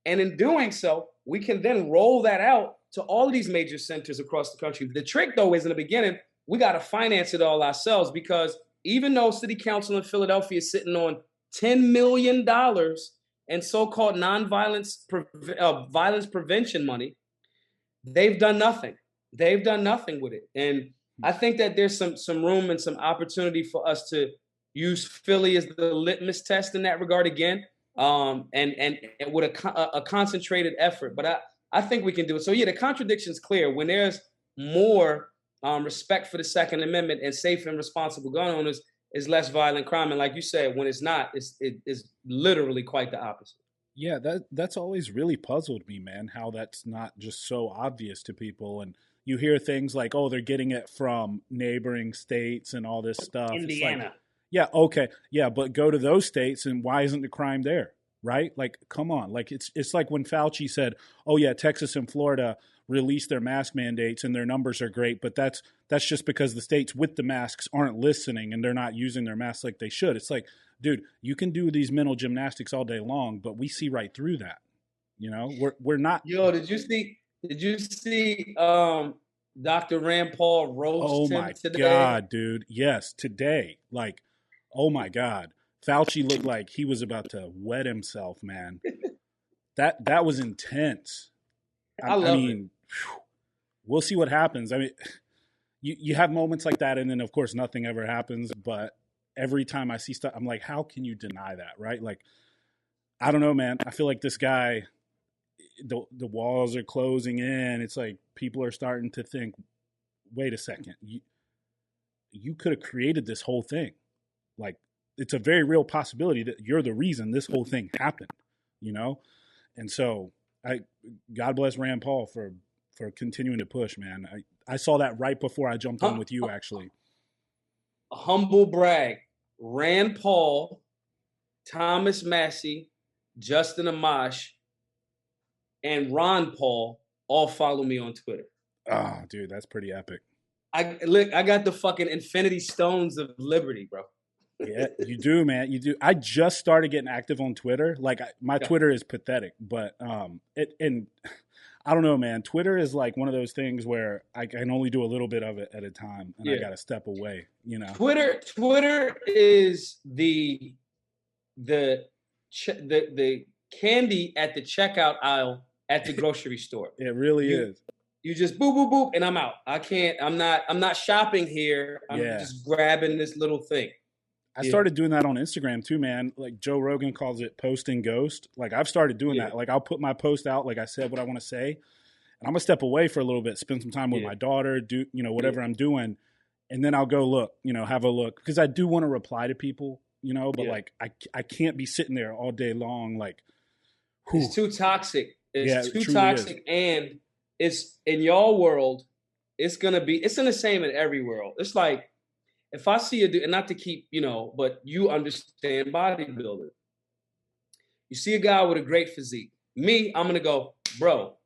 And in doing so, we can then roll that out to all of these major centers across the country. The trick, though, is in the beginning, we got to finance it all ourselves because even though City Council in Philadelphia is sitting on $10 million in so-called violence prevention money, they've done nothing. They've done nothing with it. And I think that there's some room and some opportunity for us to use Philly as the litmus test in that regard again, and with a concentrated effort. But I think we can do it. So yeah, the contradiction is clear. When there's more respect for the Second Amendment and safe and responsible gun owners, is less violent crime. And like you said, when it's not, it's literally quite the opposite. Yeah, that's always really puzzled me, man, how that's not just so obvious to people. And you hear things like, oh, they're getting it from neighboring states and all this stuff. Indiana. It's like, yeah, okay. Yeah, but go to those states and why isn't the crime there? Right? Like, come on. Like it's like when Fauci said, oh yeah, Texas and Florida released their mask mandates and their numbers are great, but that's just because the states with the masks aren't listening and they're not using their masks like they should. It's like, dude, you can do these mental gymnastics all day long, but we see right through that. You know, we're not. Yo, did you see Dr. Rand Paul roast him today? Oh my God, dude. Yes, today. Like, oh my God. Fauci looked like he was about to wet himself, man. That was intense. I mean, it. We'll see what happens. I mean, you have moments like that, and then of course nothing ever happens. But every time I see stuff, I'm like, how can you deny that, right? Like, I don't know, man. I feel like this guy, the walls are closing in. It's like people are starting to think, wait a second, you could have created this whole thing. Like, it's a very real possibility that you're the reason this whole thing happened, you know? And so God bless Rand Paul for continuing to push, man. I saw that right before I jumped on with you, actually. A humble brag. Rand Paul, Thomas Massey, Justin Amash, and Ron Paul all follow me on Twitter. Oh, dude, that's pretty epic. I got the fucking Infinity Stones of Liberty, bro. Yeah, you do, man. You do. I just started getting active on Twitter. Like my Twitter is pathetic, but and I don't know, man. Twitter is like one of those things where I can only do a little bit of it at a time, and I got to step away. You know, Twitter is the candy at the checkout aisle at the grocery store. It really is. You just boop boop boop, and I'm out. I'm not shopping here. I'm just grabbing this little thing. I started doing that on Instagram too, man. Like Joe Rogan calls it post and ghost. Like I've started doing that. Like I'll put my post out, like I said what I want to say, and I'm gonna step away for a little bit, spend some time with my daughter, do whatever I'm doing, and then I'll go look, have a look, because I do want to reply to people, but like I can't be sitting there all day long. Like it's too toxic. It's too toxic, and it's in your world. It's in the same in every world. It's like, if I see a dude, and not to keep, but you understand bodybuilding. You see a guy with a great physique. Me, I'm gonna go, bro,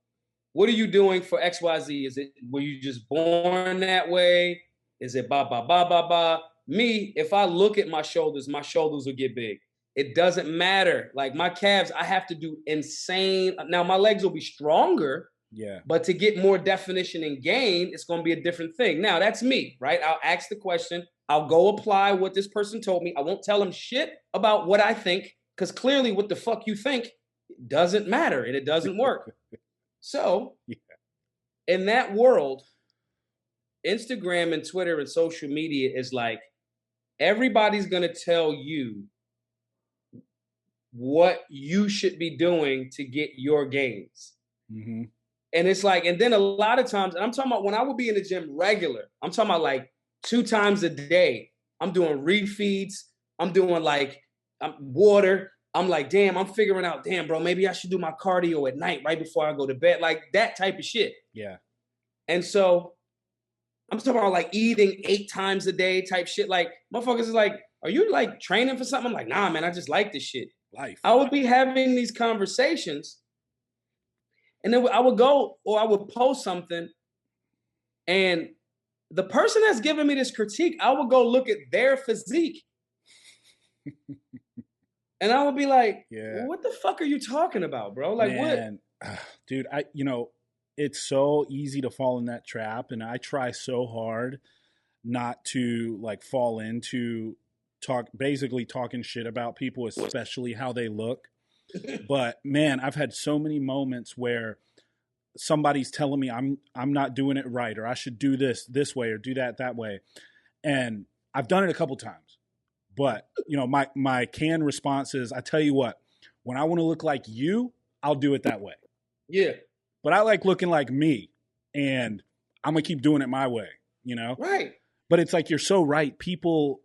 what are you doing for XYZ? Were you just born that way? Is it ba ba ba ba ba? Me, if I look at my shoulders will get big. It doesn't matter. Like my calves, I have to do insane. Now my legs will be stronger. Yeah. But to get more definition and gain, it's going to be a different thing. Now, that's me, right? I'll ask the question. I'll go apply what this person told me. I won't tell them shit about what I think, because clearly what the fuck you think doesn't matter and it doesn't work. So in that world, Instagram and Twitter and social media is like, everybody's going to tell you what you should be doing to get your gains. Mm-hmm. And it's like, and then a lot of times, and I'm talking about when I would be in the gym regular, I'm talking about like 2 times a day. I'm doing refeeds. I'm doing like water. I'm like, damn, I'm figuring out, damn, bro, maybe I should do my cardio at night right before I go to bed. Like that type of shit. Yeah. And so I'm talking about like eating 8 times a day type shit. Like motherfuckers is like, are you like training for something? I'm like, nah, man, I just like this shit. Life. I would be having these conversations. And then I would go, or I would post something, and the person that's giving me this critique, I would go look at their physique. And I would be like, well, what the fuck are you talking about, bro? Like, man, what? Dude, it's so easy to fall in that trap, and I try so hard. not to like fall into basically talking shit about people, especially how they look. But man, I've had so many moments where somebody's telling me I'm not doing it right, or I should do this way or do that way. And I've done it a couple times. But, you know, my canned response is, I tell you what, when I want to look like you, I'll do it that way. Yeah. But I like looking like me, and I'm going to keep doing it my way, you know? Right. But it's like, you're so right. People,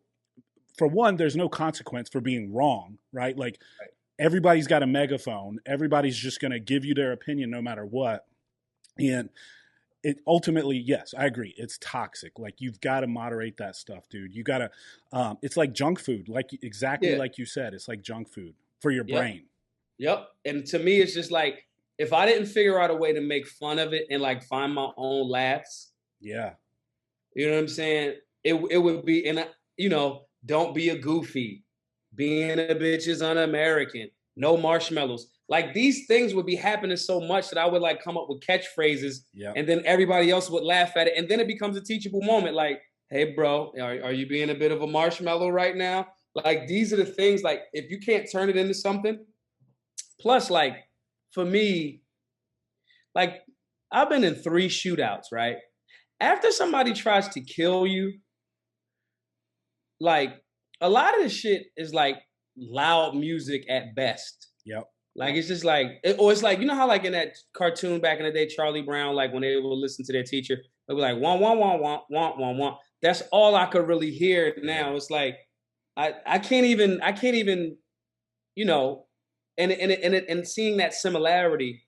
for one, there's no consequence for being wrong, right? Like, Right. Everybody's got a megaphone. Everybody's just going to give you their opinion no matter what. And it ultimately, yes, I agree. It's toxic. Like, you've got to moderate that stuff, dude. You got to, it's like junk food, like exactly like you said, it's like junk food for your brain. Yep. And to me, it's just like, if I didn't figure out a way to make fun of it and like find my own laughs. Yeah. You know what I'm saying? It would be, and you know, don't be a goofy. Being a bitch is un-American. No marshmallows. Like, these things would be happening so much that I would like come up with catchphrases, and then everybody else would laugh at it. And then it becomes a teachable moment. Like, hey, bro, are you being a bit of a marshmallow right now? Like, these are the things, like, if you can't turn it into something. Plus, like, for me, like, I've been in 3 shootouts, right? After somebody tries to kill you, like, a lot of this shit is like loud music at best. Yep. Like, it's just like, or it's like, you know how like in that cartoon back in the day, Charlie Brown, like when they would listen to their teacher, they'd be like, wah, wah, wah, wah, wah, wah, wah. That's all I could really hear now. It's like, I can't even, you know, and seeing that similarity,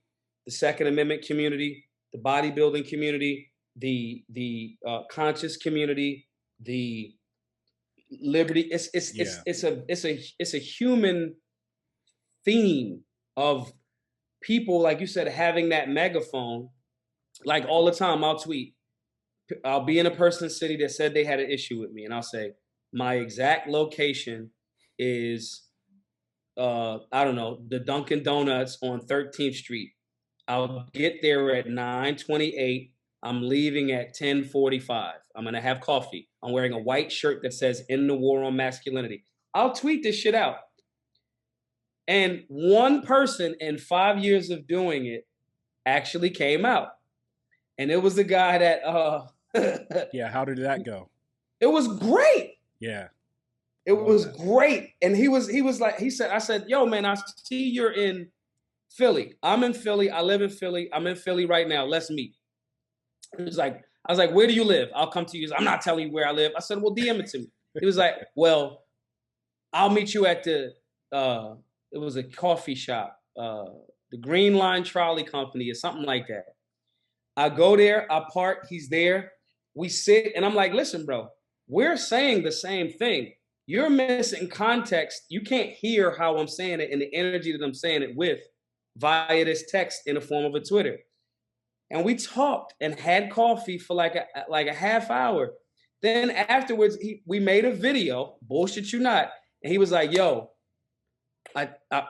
the Second Amendment community, the bodybuilding community, the conscious community, the liberty, it's a human theme of people, like you said, having that megaphone. Like, all the time I'll tweet, I'll be in a person's city that said they had an issue with me, and I'll say my exact location is I don't know, the Dunkin' Donuts on 13th Street. I'll get there at 9:28. I'm leaving at 10:45. I'm gonna have coffee. I'm wearing a white shirt that says "End the War on Masculinity." I'll tweet this shit out. And one person in 5 years of doing it actually came out. And it was the guy that yeah, how did that go? It was great. Yeah. It was great. And he was like, I said, yo, man, I see you're in Philly. I'm in Philly. I live in Philly. I'm in Philly right now. Let's meet. He was like, I was like, where do you live? I'll come to you. I'm not telling you where I live. I said, well, DM it to me. He was like, well, I'll meet you at the it was a coffee shop, the Green Line Trolley Company or something like that. I go there, I park, he's there, we sit, and I'm like, listen, bro, we're saying the same thing. You're missing context. You can't hear how I'm saying it and the energy that I'm saying it with via this text in the form of a Twitter. And we talked and had coffee for like a half hour. Then afterwards, we made a video, bullshit you not, and he was like, yo,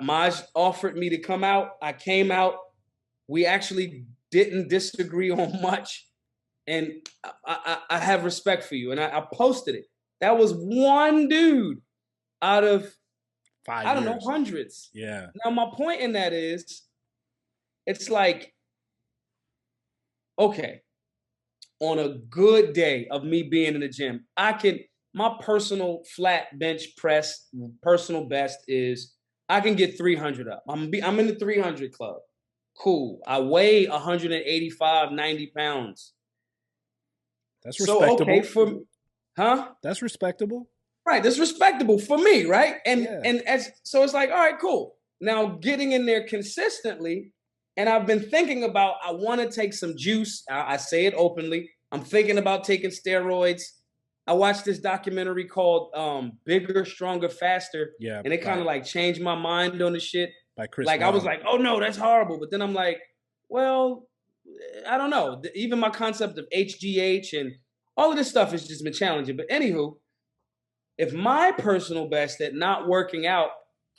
Maj offered me to come out. I came out. We actually didn't disagree on much. And I have respect for you. And I posted it. That was one dude out of, 5 years. I don't know, hundreds. Yeah. Now, my point in that is, it's like, okay, on a good day of me being in the gym, my personal flat bench press, personal best is, I can get 300 up. I'm in the 300 club. Cool. I weigh 185, 90 pounds. That's respectable. So, okay, That's respectable. Right. That's respectable for me, right? And so it's like, all right, cool. Now getting in there consistently, and I've been thinking about, I want to take some juice. I say it openly. I'm thinking about taking steroids. I watched this documentary called Bigger, Stronger, Faster. Yeah. And it kind of like changed my mind on the shit. By Chris Like, Long. I was like, oh no, that's horrible. But then I'm like, well, I don't know. Even my concept of HGH and all of this stuff has just been challenging. But anywho, if my personal best at not working out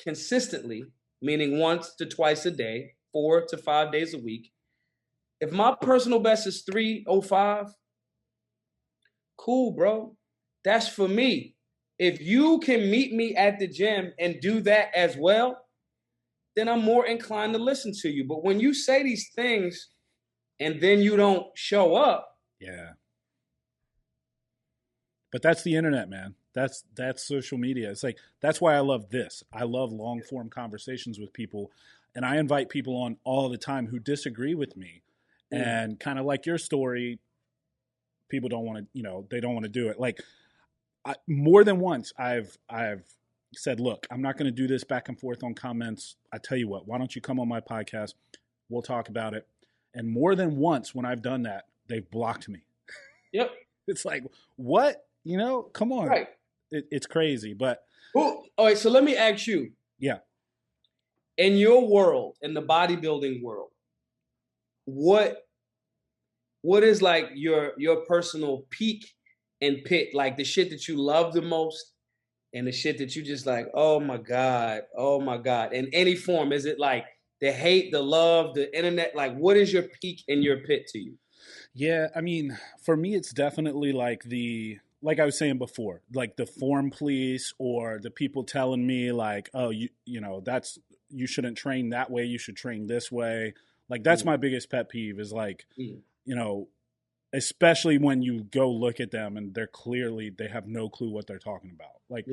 consistently, meaning once to twice a day, 4 to 5 days a week, if my personal best is 305, Cool, bro. That's for me. If you can meet me at the gym and do that as well, then I'm more inclined to listen to you. But when you say these things and then you don't show up, Yeah. But that's the internet, man. That's social media. It's like that's why I love this. I love long form conversations with people, and I invite people on all the time who disagree with me, and kind of like your story, people don't want to, they don't want to do it. Like more than once, I've said, look, I'm not going to do this back and forth on comments. I tell you what, why don't you come on my podcast? We'll talk about it. And more than once, when I've done that, they've blocked me. yep. It's like, what? Come on. Right. It's crazy, but Well, all right, so let me ask you. Yeah. In your world, in the bodybuilding world, what is like your personal peak and pit, like the shit that you love the most and the shit that you just like, oh my God, in any form? Is it like the hate, the love, the internet? Like, what is your peak and your pit to you? Yeah, I mean, for me, it's definitely like I was saying before, like the form police or the people telling me like, oh, you shouldn't train that way. You should train this way. Like that's my biggest pet peeve is like, especially when you go look at them and they have no clue what they're talking about. Like,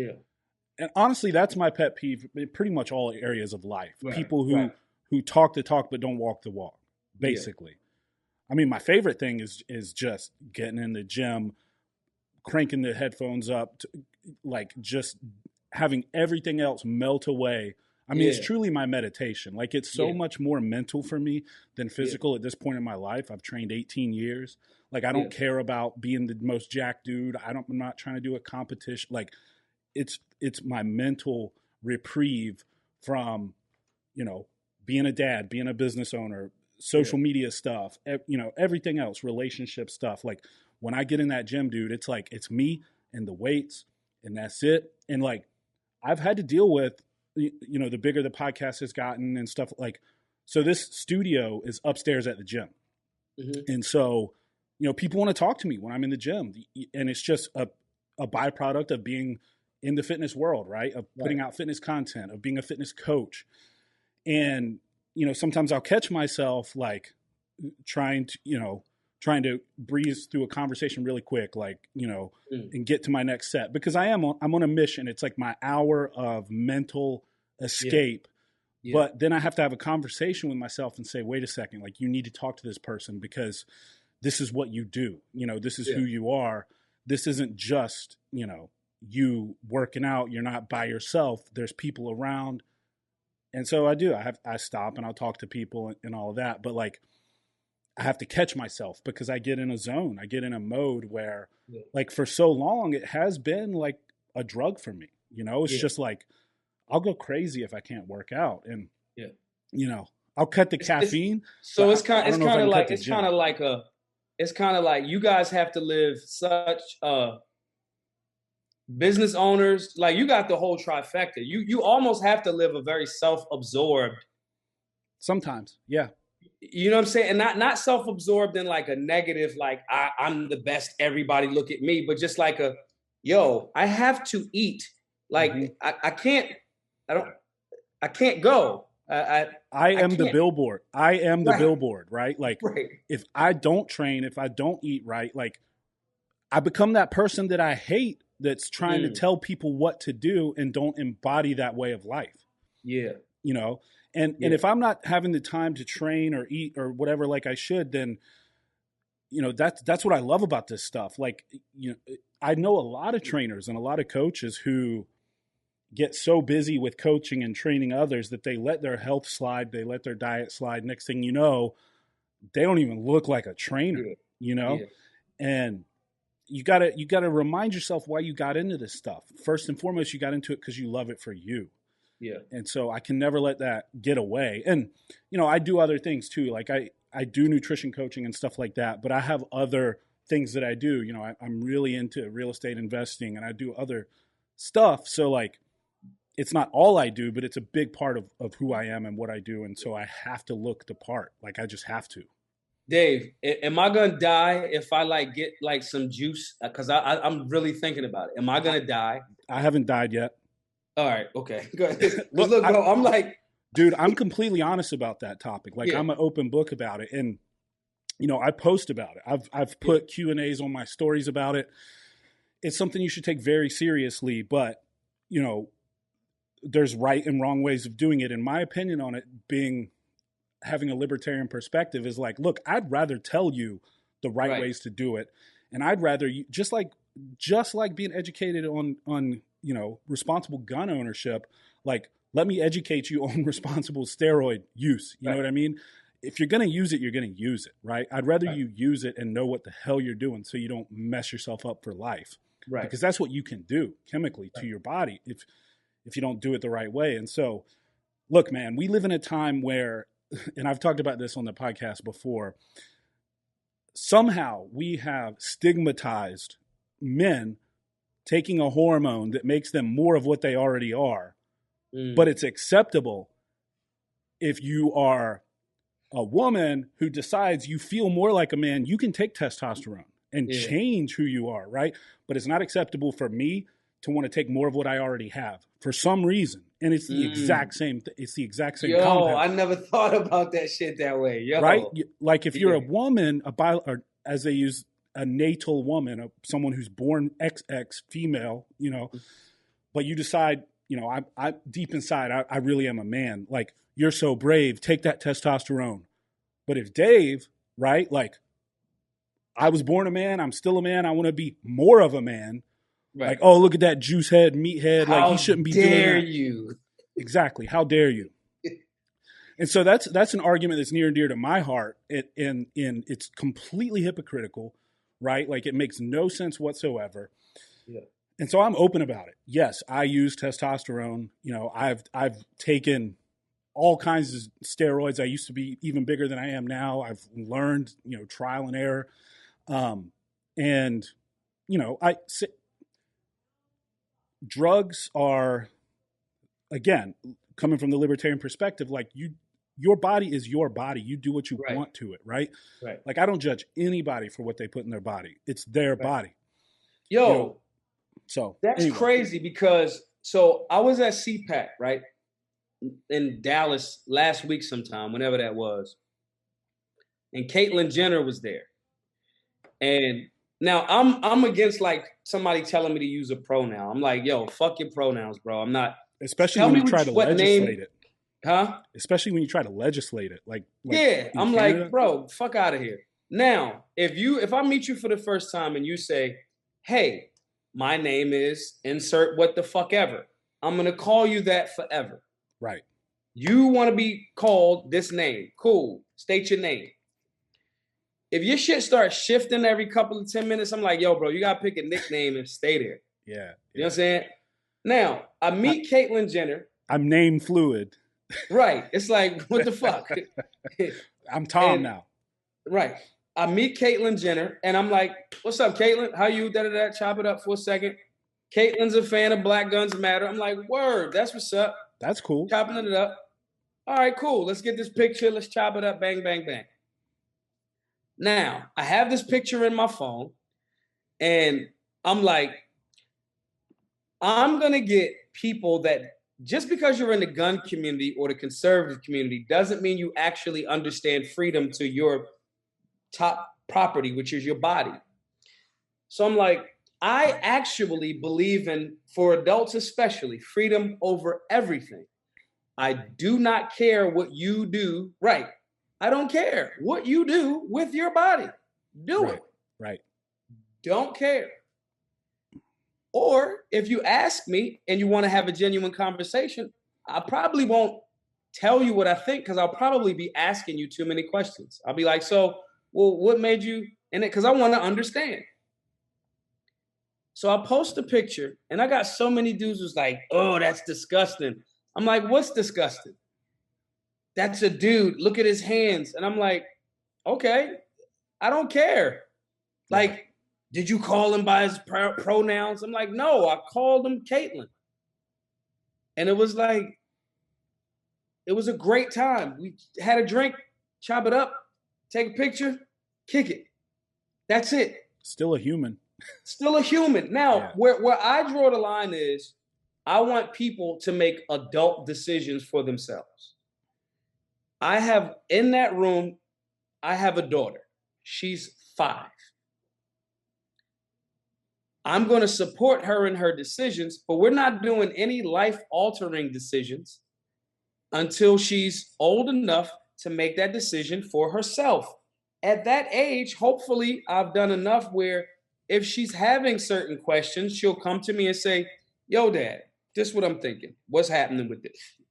and honestly, that's my pet peeve in pretty much all areas of life. Right, people who talk the talk but don't walk the walk, basically. Yeah. I mean, my favorite thing is just getting in the gym, cranking the headphones up, like just having everything else melt away. I mean, it's truly my meditation. Like it's so much more mental for me than physical at this point in my life. I've trained 18 years. Like I don't care about being the most jacked dude. I'm not trying to do a competition. Like it's my mental reprieve from, being a dad, being a business owner, social media stuff, everything else, relationship stuff. Like when I get in that gym, dude, it's like, it's me and the weights and that's it. And like, I've had to deal with, the bigger the podcast has gotten and stuff like, so this studio is upstairs at the gym. Mm-hmm. And so, people want to talk to me when I'm in the gym, and it's just a byproduct of being in the fitness world, right? Of putting out fitness content, of being a fitness coach. And, sometimes I'll catch myself like trying to breeze through a conversation really quick, like, and get to my next set because I'm on a mission. It's like my hour of mental escape. Yeah. But then I have to have a conversation with myself and say, wait a second, like you need to talk to this person because this is what you do. This is who you are. This isn't just, you working out. You're not by yourself. There's people around. And so I stop and I'll talk to people and all of that. But like, I have to catch myself because I get in a zone. I get in a mode where like for so long, it has been like a drug for me. It's just like, I'll go crazy if I can't work out. And, I'll cut the caffeine. It's kind of like you guys have to live such business owners, like you got the whole trifecta. You almost have to live a very self-absorbed. Sometimes, yeah. You know what I'm saying? And not self-absorbed in like a negative, like I'm the best, everybody look at me, but just like I have to eat. Like I can't go. I am the billboard. I am the billboard, right? Like if I don't train, if I don't eat right, like I become that person that I hate that's trying to tell people what to do and don't embody that way of life. Yeah. And if I'm not having the time to train or eat or whatever like I should, then that's what I love about this stuff. Like, I know a lot of trainers and a lot of coaches who get so busy with coaching and training others that they let their health slide, they let their diet slide. Next thing you know, they don't even look like a trainer, And you gotta remind yourself why you got into this stuff. First and foremost, you got into it because you love it for you. Yeah. And so I can never let that get away. And, I do other things too. Like I do nutrition coaching and stuff like that, but I have other things that I do. I'm really into real estate investing and I do other stuff. So like, it's not all I do, but it's a big part of who I am and what I do. And so I have to look the part. Like I just have to. Dave, am I gonna die if I like get like some juice? Because I'm really thinking about it. Am I gonna die? I haven't died yet. All right, okay, go ahead. Because Look, look, bro, I'm like, dude, I'm completely honest about that topic. Like, yeah, I'm an open book about it, and I post about it. I've put Q&As on my stories about it. It's something you should take very seriously, but you know, there's right and wrong ways of doing it. In my opinion on it, being having a libertarian perspective is like, look, I'd rather tell you the right ways to do it, and I'd rather you just like being educated on responsible gun ownership. Like, let me educate you on responsible steroid use. You know what I mean? If you're going to use it, you're going to use it, right? I'd rather you use it and know what the hell you're doing so you don't mess yourself up for life. right. Because that's what you can do chemically to your body if you don't do it the right way. And so, look, man, we live in a time where, and I've talked about this on the podcast before, somehow we have stigmatized men taking a hormone that makes them more of what they already are. But it's acceptable if you are a woman who decides you feel more like a man, you can take testosterone and change who you are, right? But it's not acceptable for me to want to take more of what I already have for some reason. And it's the exact same. It's the exact same compound. I never thought about that shit that way. Yo, right? Like if you're a woman, or as they use, a natal woman, someone who's born XX female, but you decide, I deep inside, I really am a man. Like, you're so brave, take that testosterone. But if Dave, right, like, I was born a man, I'm still a man, I want to be more of a man. Right. Like, oh, look at that juice head, meat head. Like, he shouldn't be doing that. How dare you? Exactly. How dare you? And so that's an argument that's near and dear to my heart. And it's completely hypocritical, right? Like, it makes no sense whatsoever. Yeah. And so I'm open about it. Yes, I use testosterone. I've taken all kinds of steroids. I used to be even bigger than I am now. I've learned, trial and error. Drugs are, again, coming from the libertarian perspective, like, your body is your body. You do what you want to it, right? Right. Like, I don't judge anybody for what they put in their body. It's their body. So that's crazy because I was at Sept, right, in Dallas last week sometime, whenever that was, and Caitlyn Jenner was there. And now I'm against like somebody telling me to use a pronoun. I'm like, yo, fuck your pronouns, bro. I'm not. Especially when you try to legislate it. Huh? Especially when you try to legislate it. Like yeah, I'm Canada. Like, bro, fuck out of here. Now, if I meet you for the first time and you say, hey, my name is insert what the fuck ever, I'm going to call you that forever. Right. You want to be called this name. Cool. State your name. If your shit starts shifting every couple of 10 minutes, I'm like, yo, bro, you got to pick a nickname and stay there. Yeah. You know what I'm saying? Now, I meet Caitlyn Jenner. I'm name fluid. Right. It's like, what the fuck? I'm Tom now. Right. I meet Caitlyn Jenner, and I'm like, what's up, Caitlyn? How you? Da-da-da. Chop it up for a second. Caitlyn's a fan of Black Guns Matter. I'm like, word, that's what's up. That's cool. Chopping it up. All right, cool. Let's get this picture. Let's chop it up. Bang, bang, bang. Now, I have this picture in my phone, and I'm like, I'm going to get people that just because you're in the gun community or the conservative community doesn't mean you actually understand freedom to your top property, which is your body. So I'm like, I actually believe in, for adults especially, freedom over everything. I do not care what you do. Right. I don't care what you do with your body. Do it. Right. Don't care. Or if you ask me and you want to have a genuine conversation, I probably won't tell you what I think because I'll probably be asking you too many questions. I'll be like, so, well, what made you in it? Because I want to understand. So I post a picture and I got so many dudes who's like, oh, that's disgusting. I'm like, what's disgusting? That's a dude. Look at his hands. And I'm like, okay, I don't care. Like, did you call him by his pronouns? I'm like, no, I called him Caitlyn. And it was like, it was a great time. We had a drink, chop it up. take a picture, kick it. That's it. Still a human. Still a human. Now, where I draw the line is, I want people to make adult decisions for themselves. I have, in that room, I have a daughter. She's 5. I'm going to support her in her decisions, but we're not doing any life-altering decisions until she's old enough to make that decision for herself. At that age, hopefully, I've done enough where if she's having certain questions, she'll come to me and say, yo, Dad, this is what I'm thinking. What's happening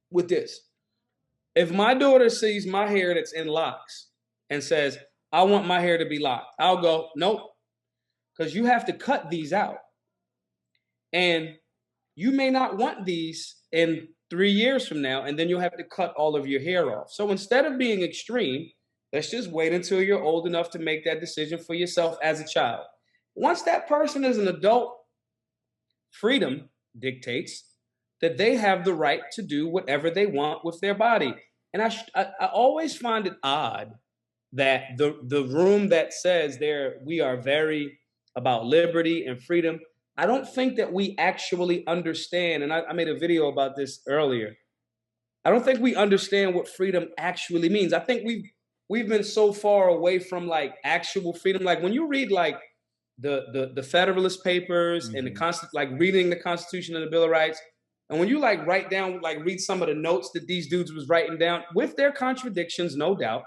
with this? If my daughter sees my hair that's in locks and says, I want my hair to be locked, I'll go, nope, because you have to cut these out. And you may not want these in 3 years from now, and then you'll have to cut all of your hair off. So instead of being extreme, let's just wait until you're old enough to make that decision for yourself as a child. Once that person is an adult, freedom dictates that they have the right to do whatever they want with their body. And I always find it odd that the room that says we are very about liberty and freedom, I don't think that we actually understand, and I made a video about this earlier. I don't think we understand what freedom actually means. I think we've been so far away from like actual freedom. Like when you read like the Federalist Papers and like reading the Constitution and the Bill of Rights, and when you like write down, like read some of the notes that these dudes was writing down with their contradictions, no doubt.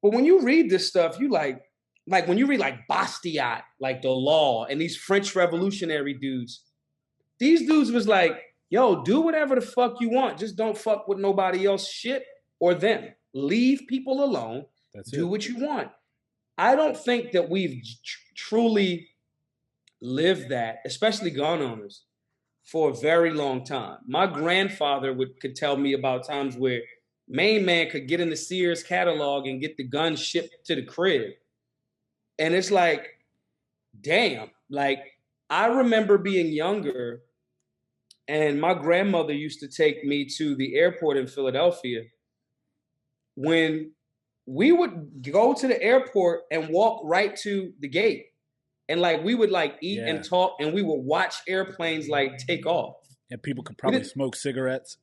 But when you read this stuff, you like when you read like Bastiat, like the law, and these French revolutionary dudes, these dudes was like, yo, do whatever the fuck you want. Just don't fuck with nobody else shit or them. Leave people alone. Do what you want. I don't think that we've truly lived that, especially gun owners, for a very long time. My grandfather could tell me about times where Main Man could get in the Sears catalog and get the gun shipped to the crib. And it's like, damn, like I remember being younger and my grandmother used to take me to the airport in Philadelphia. When we would go to the airport and walk right to the gate, and like we would like eat and talk, and we would watch airplanes like take off. And people could probably smoke cigarettes.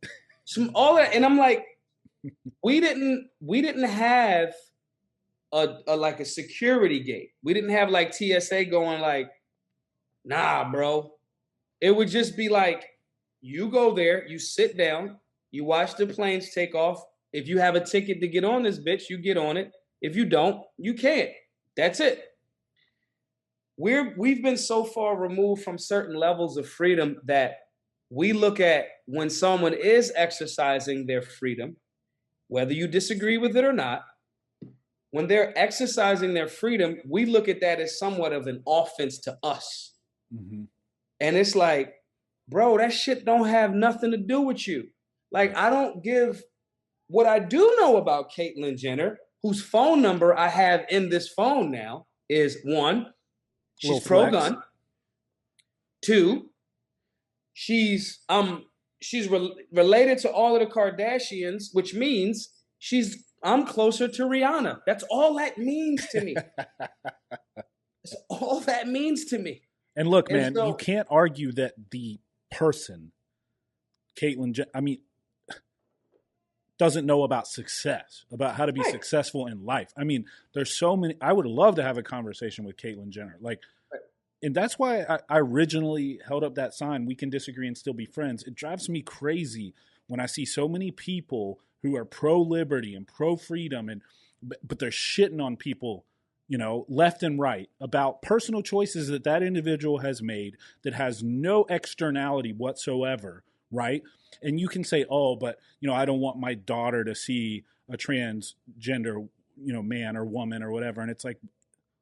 All that, and I'm like, we didn't have a like a security gate. We didn't have like TSA going like, nah, bro. It would just be like, you go there, you sit down, you watch the planes take off. If you have a ticket to get on this bitch, you get on it. If you don't, you can't. That's it. We've been so far removed from certain levels of freedom that we look at when someone is exercising their freedom, whether you disagree with it or not, when they're exercising their freedom, we look at that as somewhat of an offense to us. Mm-hmm. And it's like, bro, that shit don't have nothing to do with you. Like, I don't give. What I do know about Caitlyn Jenner, whose phone number I have in this phone now, is 1, she's pro-gun. 2, she's related to all of the Kardashians, which means I'm closer to Rihanna. That's all that means to me. That's all that means to me. And look, man, you can't argue that the person, Caitlyn Jenner, doesn't know about success, about how to be successful in life. I mean, there's so many. I would love to have a conversation with Caitlyn Jenner. And that's why I originally held up that sign, we can disagree and still be friends. It drives me crazy when I see so many people who are pro-liberty and pro-freedom, but they're shitting on people, left and right about personal choices that individual has made that has no externality whatsoever, right? And you can say, oh, but, I don't want my daughter to see a transgender, man or woman or whatever. And it's like,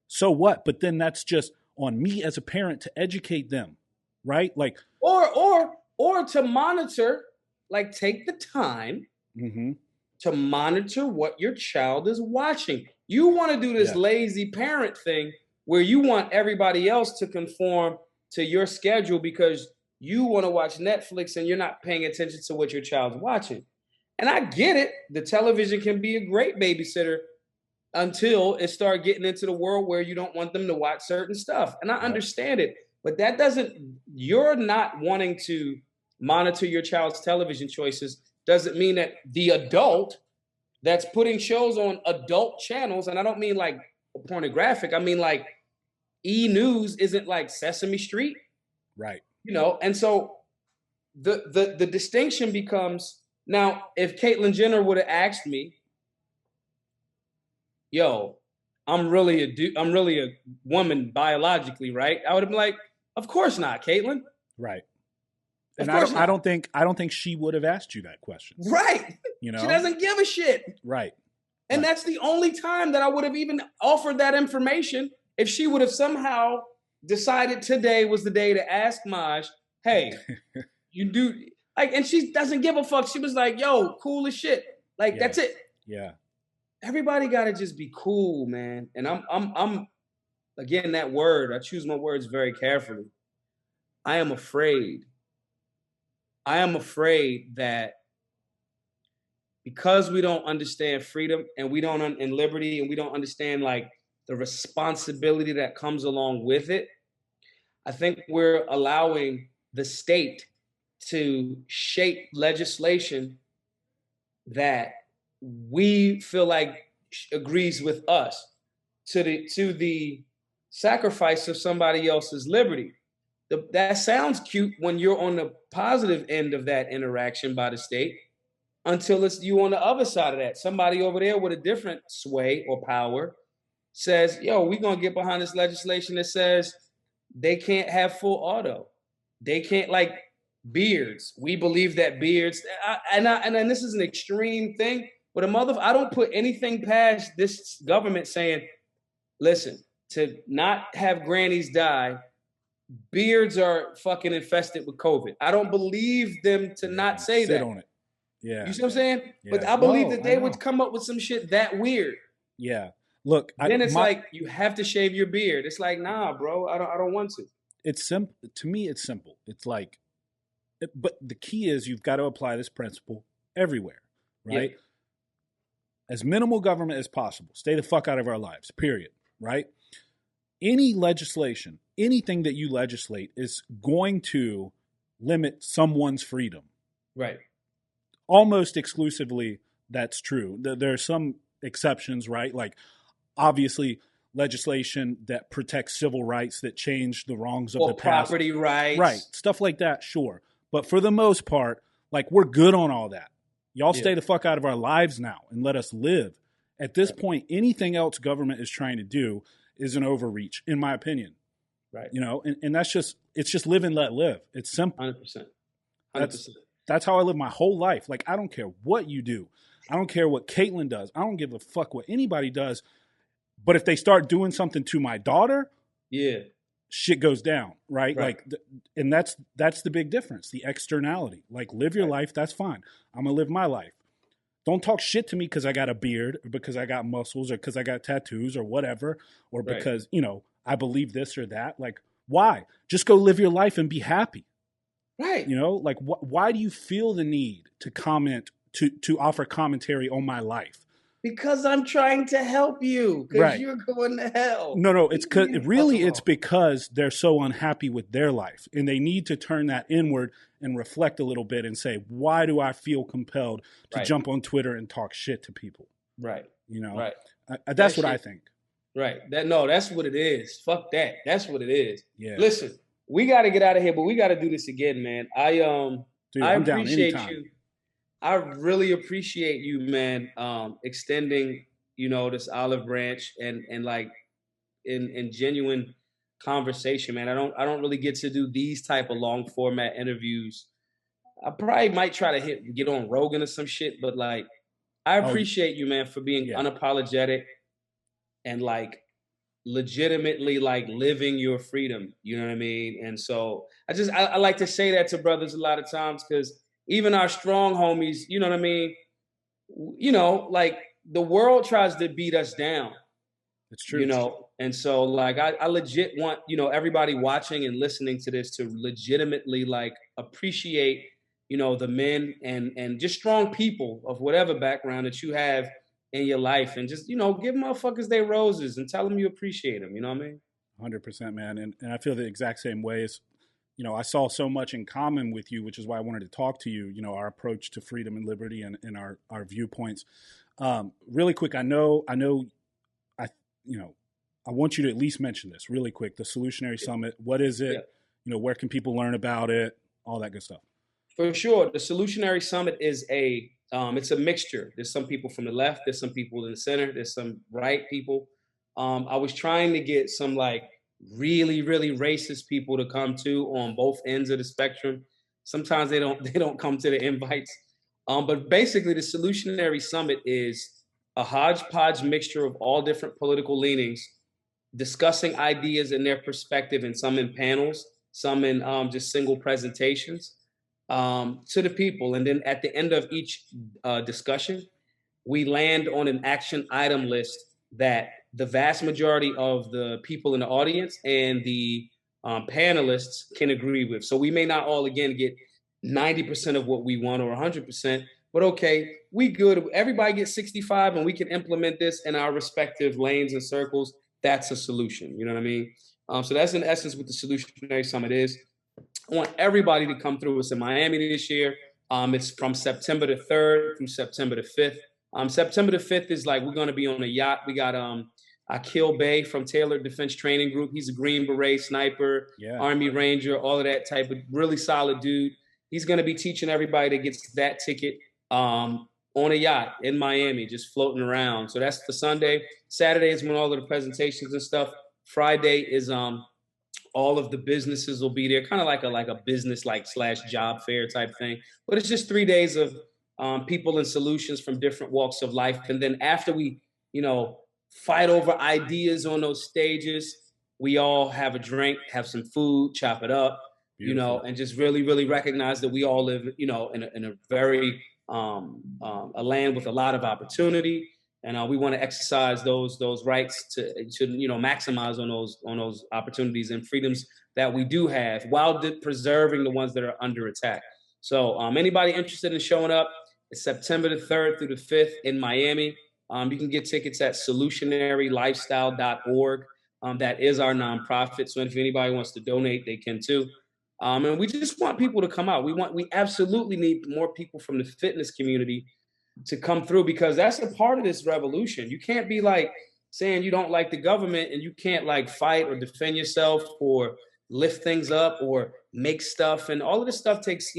so what? But then that's just on me as a parent to educate them, right? Like, or to monitor, like take the time to monitor what your child is watching. You want to do this lazy parent thing where you want everybody else to conform to your schedule because you want to watch Netflix and you're not paying attention to what your child's watching. And I get it. The television can be a great babysitter. until it start getting into the world where you don't want them to watch certain stuff. And I understand it, but that doesn't, you're not wanting to monitor your child's television choices doesn't mean that the adult that's putting shows on adult channels, and I don't mean like pornographic, I mean like E! News isn't like Sesame Street. Right. You know, and so the distinction becomes, now if Caitlyn Jenner would have asked me, yo, I'm really a woman biologically, right? I would have been like, of course not, Caitlyn. Right. And I don't think she would have asked you that question. Right. You know, she doesn't give a shit. Right. And right. That's the only time that I would have even offered that information, if she would have somehow decided today was the day to ask Maj, hey, you do like, and she doesn't give a fuck. She was like, yo, cool as shit. Like, that's it. Yeah. Everybody gotta just be cool, man. And I'm again, that word, I choose my words very carefully. I am afraid that because we don't understand freedom and we don't and liberty, and we don't understand like the responsibility that comes along with it, I think we're allowing the state to shape legislation that we feel like agrees with us to the sacrifice of somebody else's liberty. That sounds cute when you're on the positive end of that interaction by the state, until it's you on the other side of that. Somebody over there with a different sway or power says, yo, we're going to get behind this legislation that says they can't have full auto. They can't, like, beards. We believe that beards, and this is an extreme thing, but I don't put anything past this government saying, listen, to not have grannies die, beards are fucking infested with COVID. I don't believe them to not say that. On it. Yeah. You see what I'm saying? Yeah. But I believe that they would come up with some shit that weird. Yeah. Look, then it's like, you have to shave your beard. It's like, nah, bro, I don't want to. It's simple. To me, it's simple. It's like, but the key is you've got to apply this principle everywhere, right? Yeah. As minimal government as possible. Stay the fuck out of our lives, period, right? Any legislation, anything that you legislate is going to limit someone's freedom. Right. Almost exclusively, that's true. There are some exceptions, right? Like, obviously, legislation that protects civil rights, that change the wrongs of the past. Property rights. Right. Stuff like that, sure. But for the most part, like, we're good on all that. Y'all stay the fuck out of our lives now and let us live. At this point, anything else government is trying to do is an overreach, in my opinion. Right. You know, and that's just, it's just live and let live. It's simple. 100%. 100%. That's how I live my whole life. Like, I don't care what you do. I don't care what Caitlyn does. I don't give a fuck what anybody does. But if they start doing something to my daughter, shit goes down, right? Like, and that's the big difference, the externality. Like, live your life, that's fine. I'm going to live my life. Don't talk shit to me because I got a beard, or because I got muscles, or because I got tattoos, or whatever, or because, you know, I believe this or that. Like, why? Just go live your life and be happy. Right. You know, like, why do you feel the need to comment, to offer commentary on my life? Because I'm trying to help you. Because you're going to hell. No, it's because they're so unhappy with their life, and they need to turn that inward and reflect a little bit and say, why do I feel compelled to jump on Twitter and talk shit to people? Right. You know, right. That's what I think. Right. That's what it is. Fuck that. That's what it is. Yeah. Listen, we got to get out of here, but we got to do this again, man. I appreciate you. I really appreciate you, man, extending, you know, this olive branch and like in genuine conversation, man. I don't really get to do these type of long format interviews. I probably might try to get on Rogan or some shit, but like, I appreciate you, man, for being unapologetic and like legitimately like living your freedom. You know what I mean? And so I like to say that to brothers a lot of times, because even our strong homies, you know what I mean? You know, like, the world tries to beat us down. It's true. You know, and so like I legit want, you know, everybody watching and listening to this to legitimately like appreciate, you know, the men and just strong people of whatever background that you have in your life, and just, give motherfuckers their roses and tell them you appreciate them. You know what I mean? 100%, man. And I feel the exact same way. As I saw so much in common with you, which is why I wanted to talk to you. Our approach to freedom and liberty, and our viewpoints. Really quick, I I want you to at least mention this really quick. The Solutionary Summit. What is it? Yeah. Where can people learn about it? All that good stuff. For sure, the Solutionary Summit is it's a mixture. There's some people from the left, there's some people in the center, there's some right people. I was trying to get some like really, really racist people to come to on both ends of the spectrum. Sometimes they don't they don't come to the invites. But basically, the Solutionary Summit is a hodgepodge mixture of all different political leanings, discussing ideas and their perspective, and some in panels, some in just single presentations to the people. And then at the end of each discussion, we land on an action item list that the vast majority of the people in the audience and the panelists can agree with. So we may not all, again, get 90% of what we want or 100%, but okay, we good. Everybody gets 65 and we can implement this in our respective lanes and circles. That's a solution. You know what I mean? So that's in essence what the Solutionary Summit is. I want everybody to come through. It's in Miami this year. It's from September the 3rd through September the 5th. September the 5th is like, we're going to be on a yacht. We got Akil Bay from Tailored Defense Training Group. He's a Green Beret sniper, Army Ranger, all of that type of really solid dude. He's going to be teaching everybody that gets that ticket on a yacht in Miami, just floating around. So that's the Sunday. Saturday is when all of the presentations and stuff. Friday is all of the businesses will be there, kind of like a business like / job fair type thing. But it's just 3 days of people and solutions from different walks of life. And then after we, fight over ideas on those stages, we all have a drink, have some food, chop it up, Beautiful. and just really, really recognize that we all live, in a very a land with a lot of opportunity. And we want to exercise those rights to maximize on those opportunities and freedoms that we do have, while preserving the ones that are under attack. So anybody interested in showing up, it's September the 3rd through the 5th in Miami. You can get tickets at solutionarylifestyle.org. That is our nonprofit. So if anybody wants to donate, they can too. And we just want people to come out. We absolutely need more people from the fitness community to come through, because that's a part of this revolution. You can't be like saying you don't like the government and you can't like fight or defend yourself or lift things up or make stuff. And all of this stuff takes,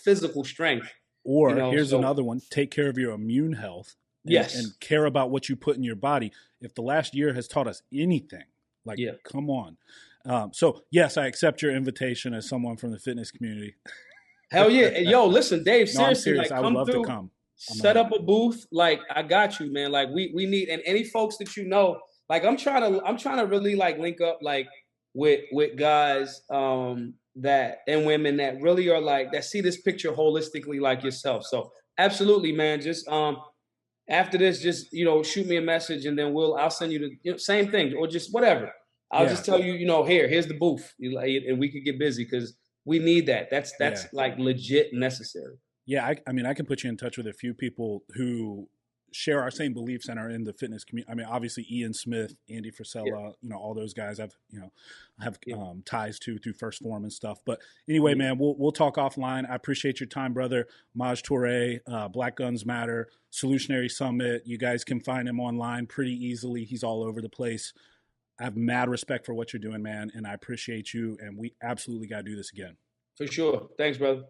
physical strength. Or here's another one: take care of your immune health. And care about what you put in your body. If the last year has taught us anything, come on. So yes, I accept your invitation as someone from the fitness community. Hell yeah. Yo, listen, Dave, seriously, no, I'm serious. I would love through, to come. Set up a booth. Like, I got you, man. Like we need, and any folks that like I'm trying to really like link up like with guys that and women that really are like that see this picture holistically like yourself. So absolutely, man. Just after this, just shoot me a message, and then I'll send you the same thing, or just whatever. I'll just tell you, here's the booth, and we could get busy because we need that. That's like legit necessary. Yeah, I mean, I can put you in touch with a few people who share our same beliefs and are in the fitness community. I mean, obviously Ian Smith, Andy Frisella, all those guys have ties to through First Form and stuff. But anyway, man, we'll talk offline. I appreciate your time, brother. Maj Toure, Black Guns Matter, Solutionary Summit. You guys can find him online pretty easily. He's all over the place. I have mad respect for what you're doing, man, and I appreciate you. And we absolutely got to do this again. For sure. Thanks, brother.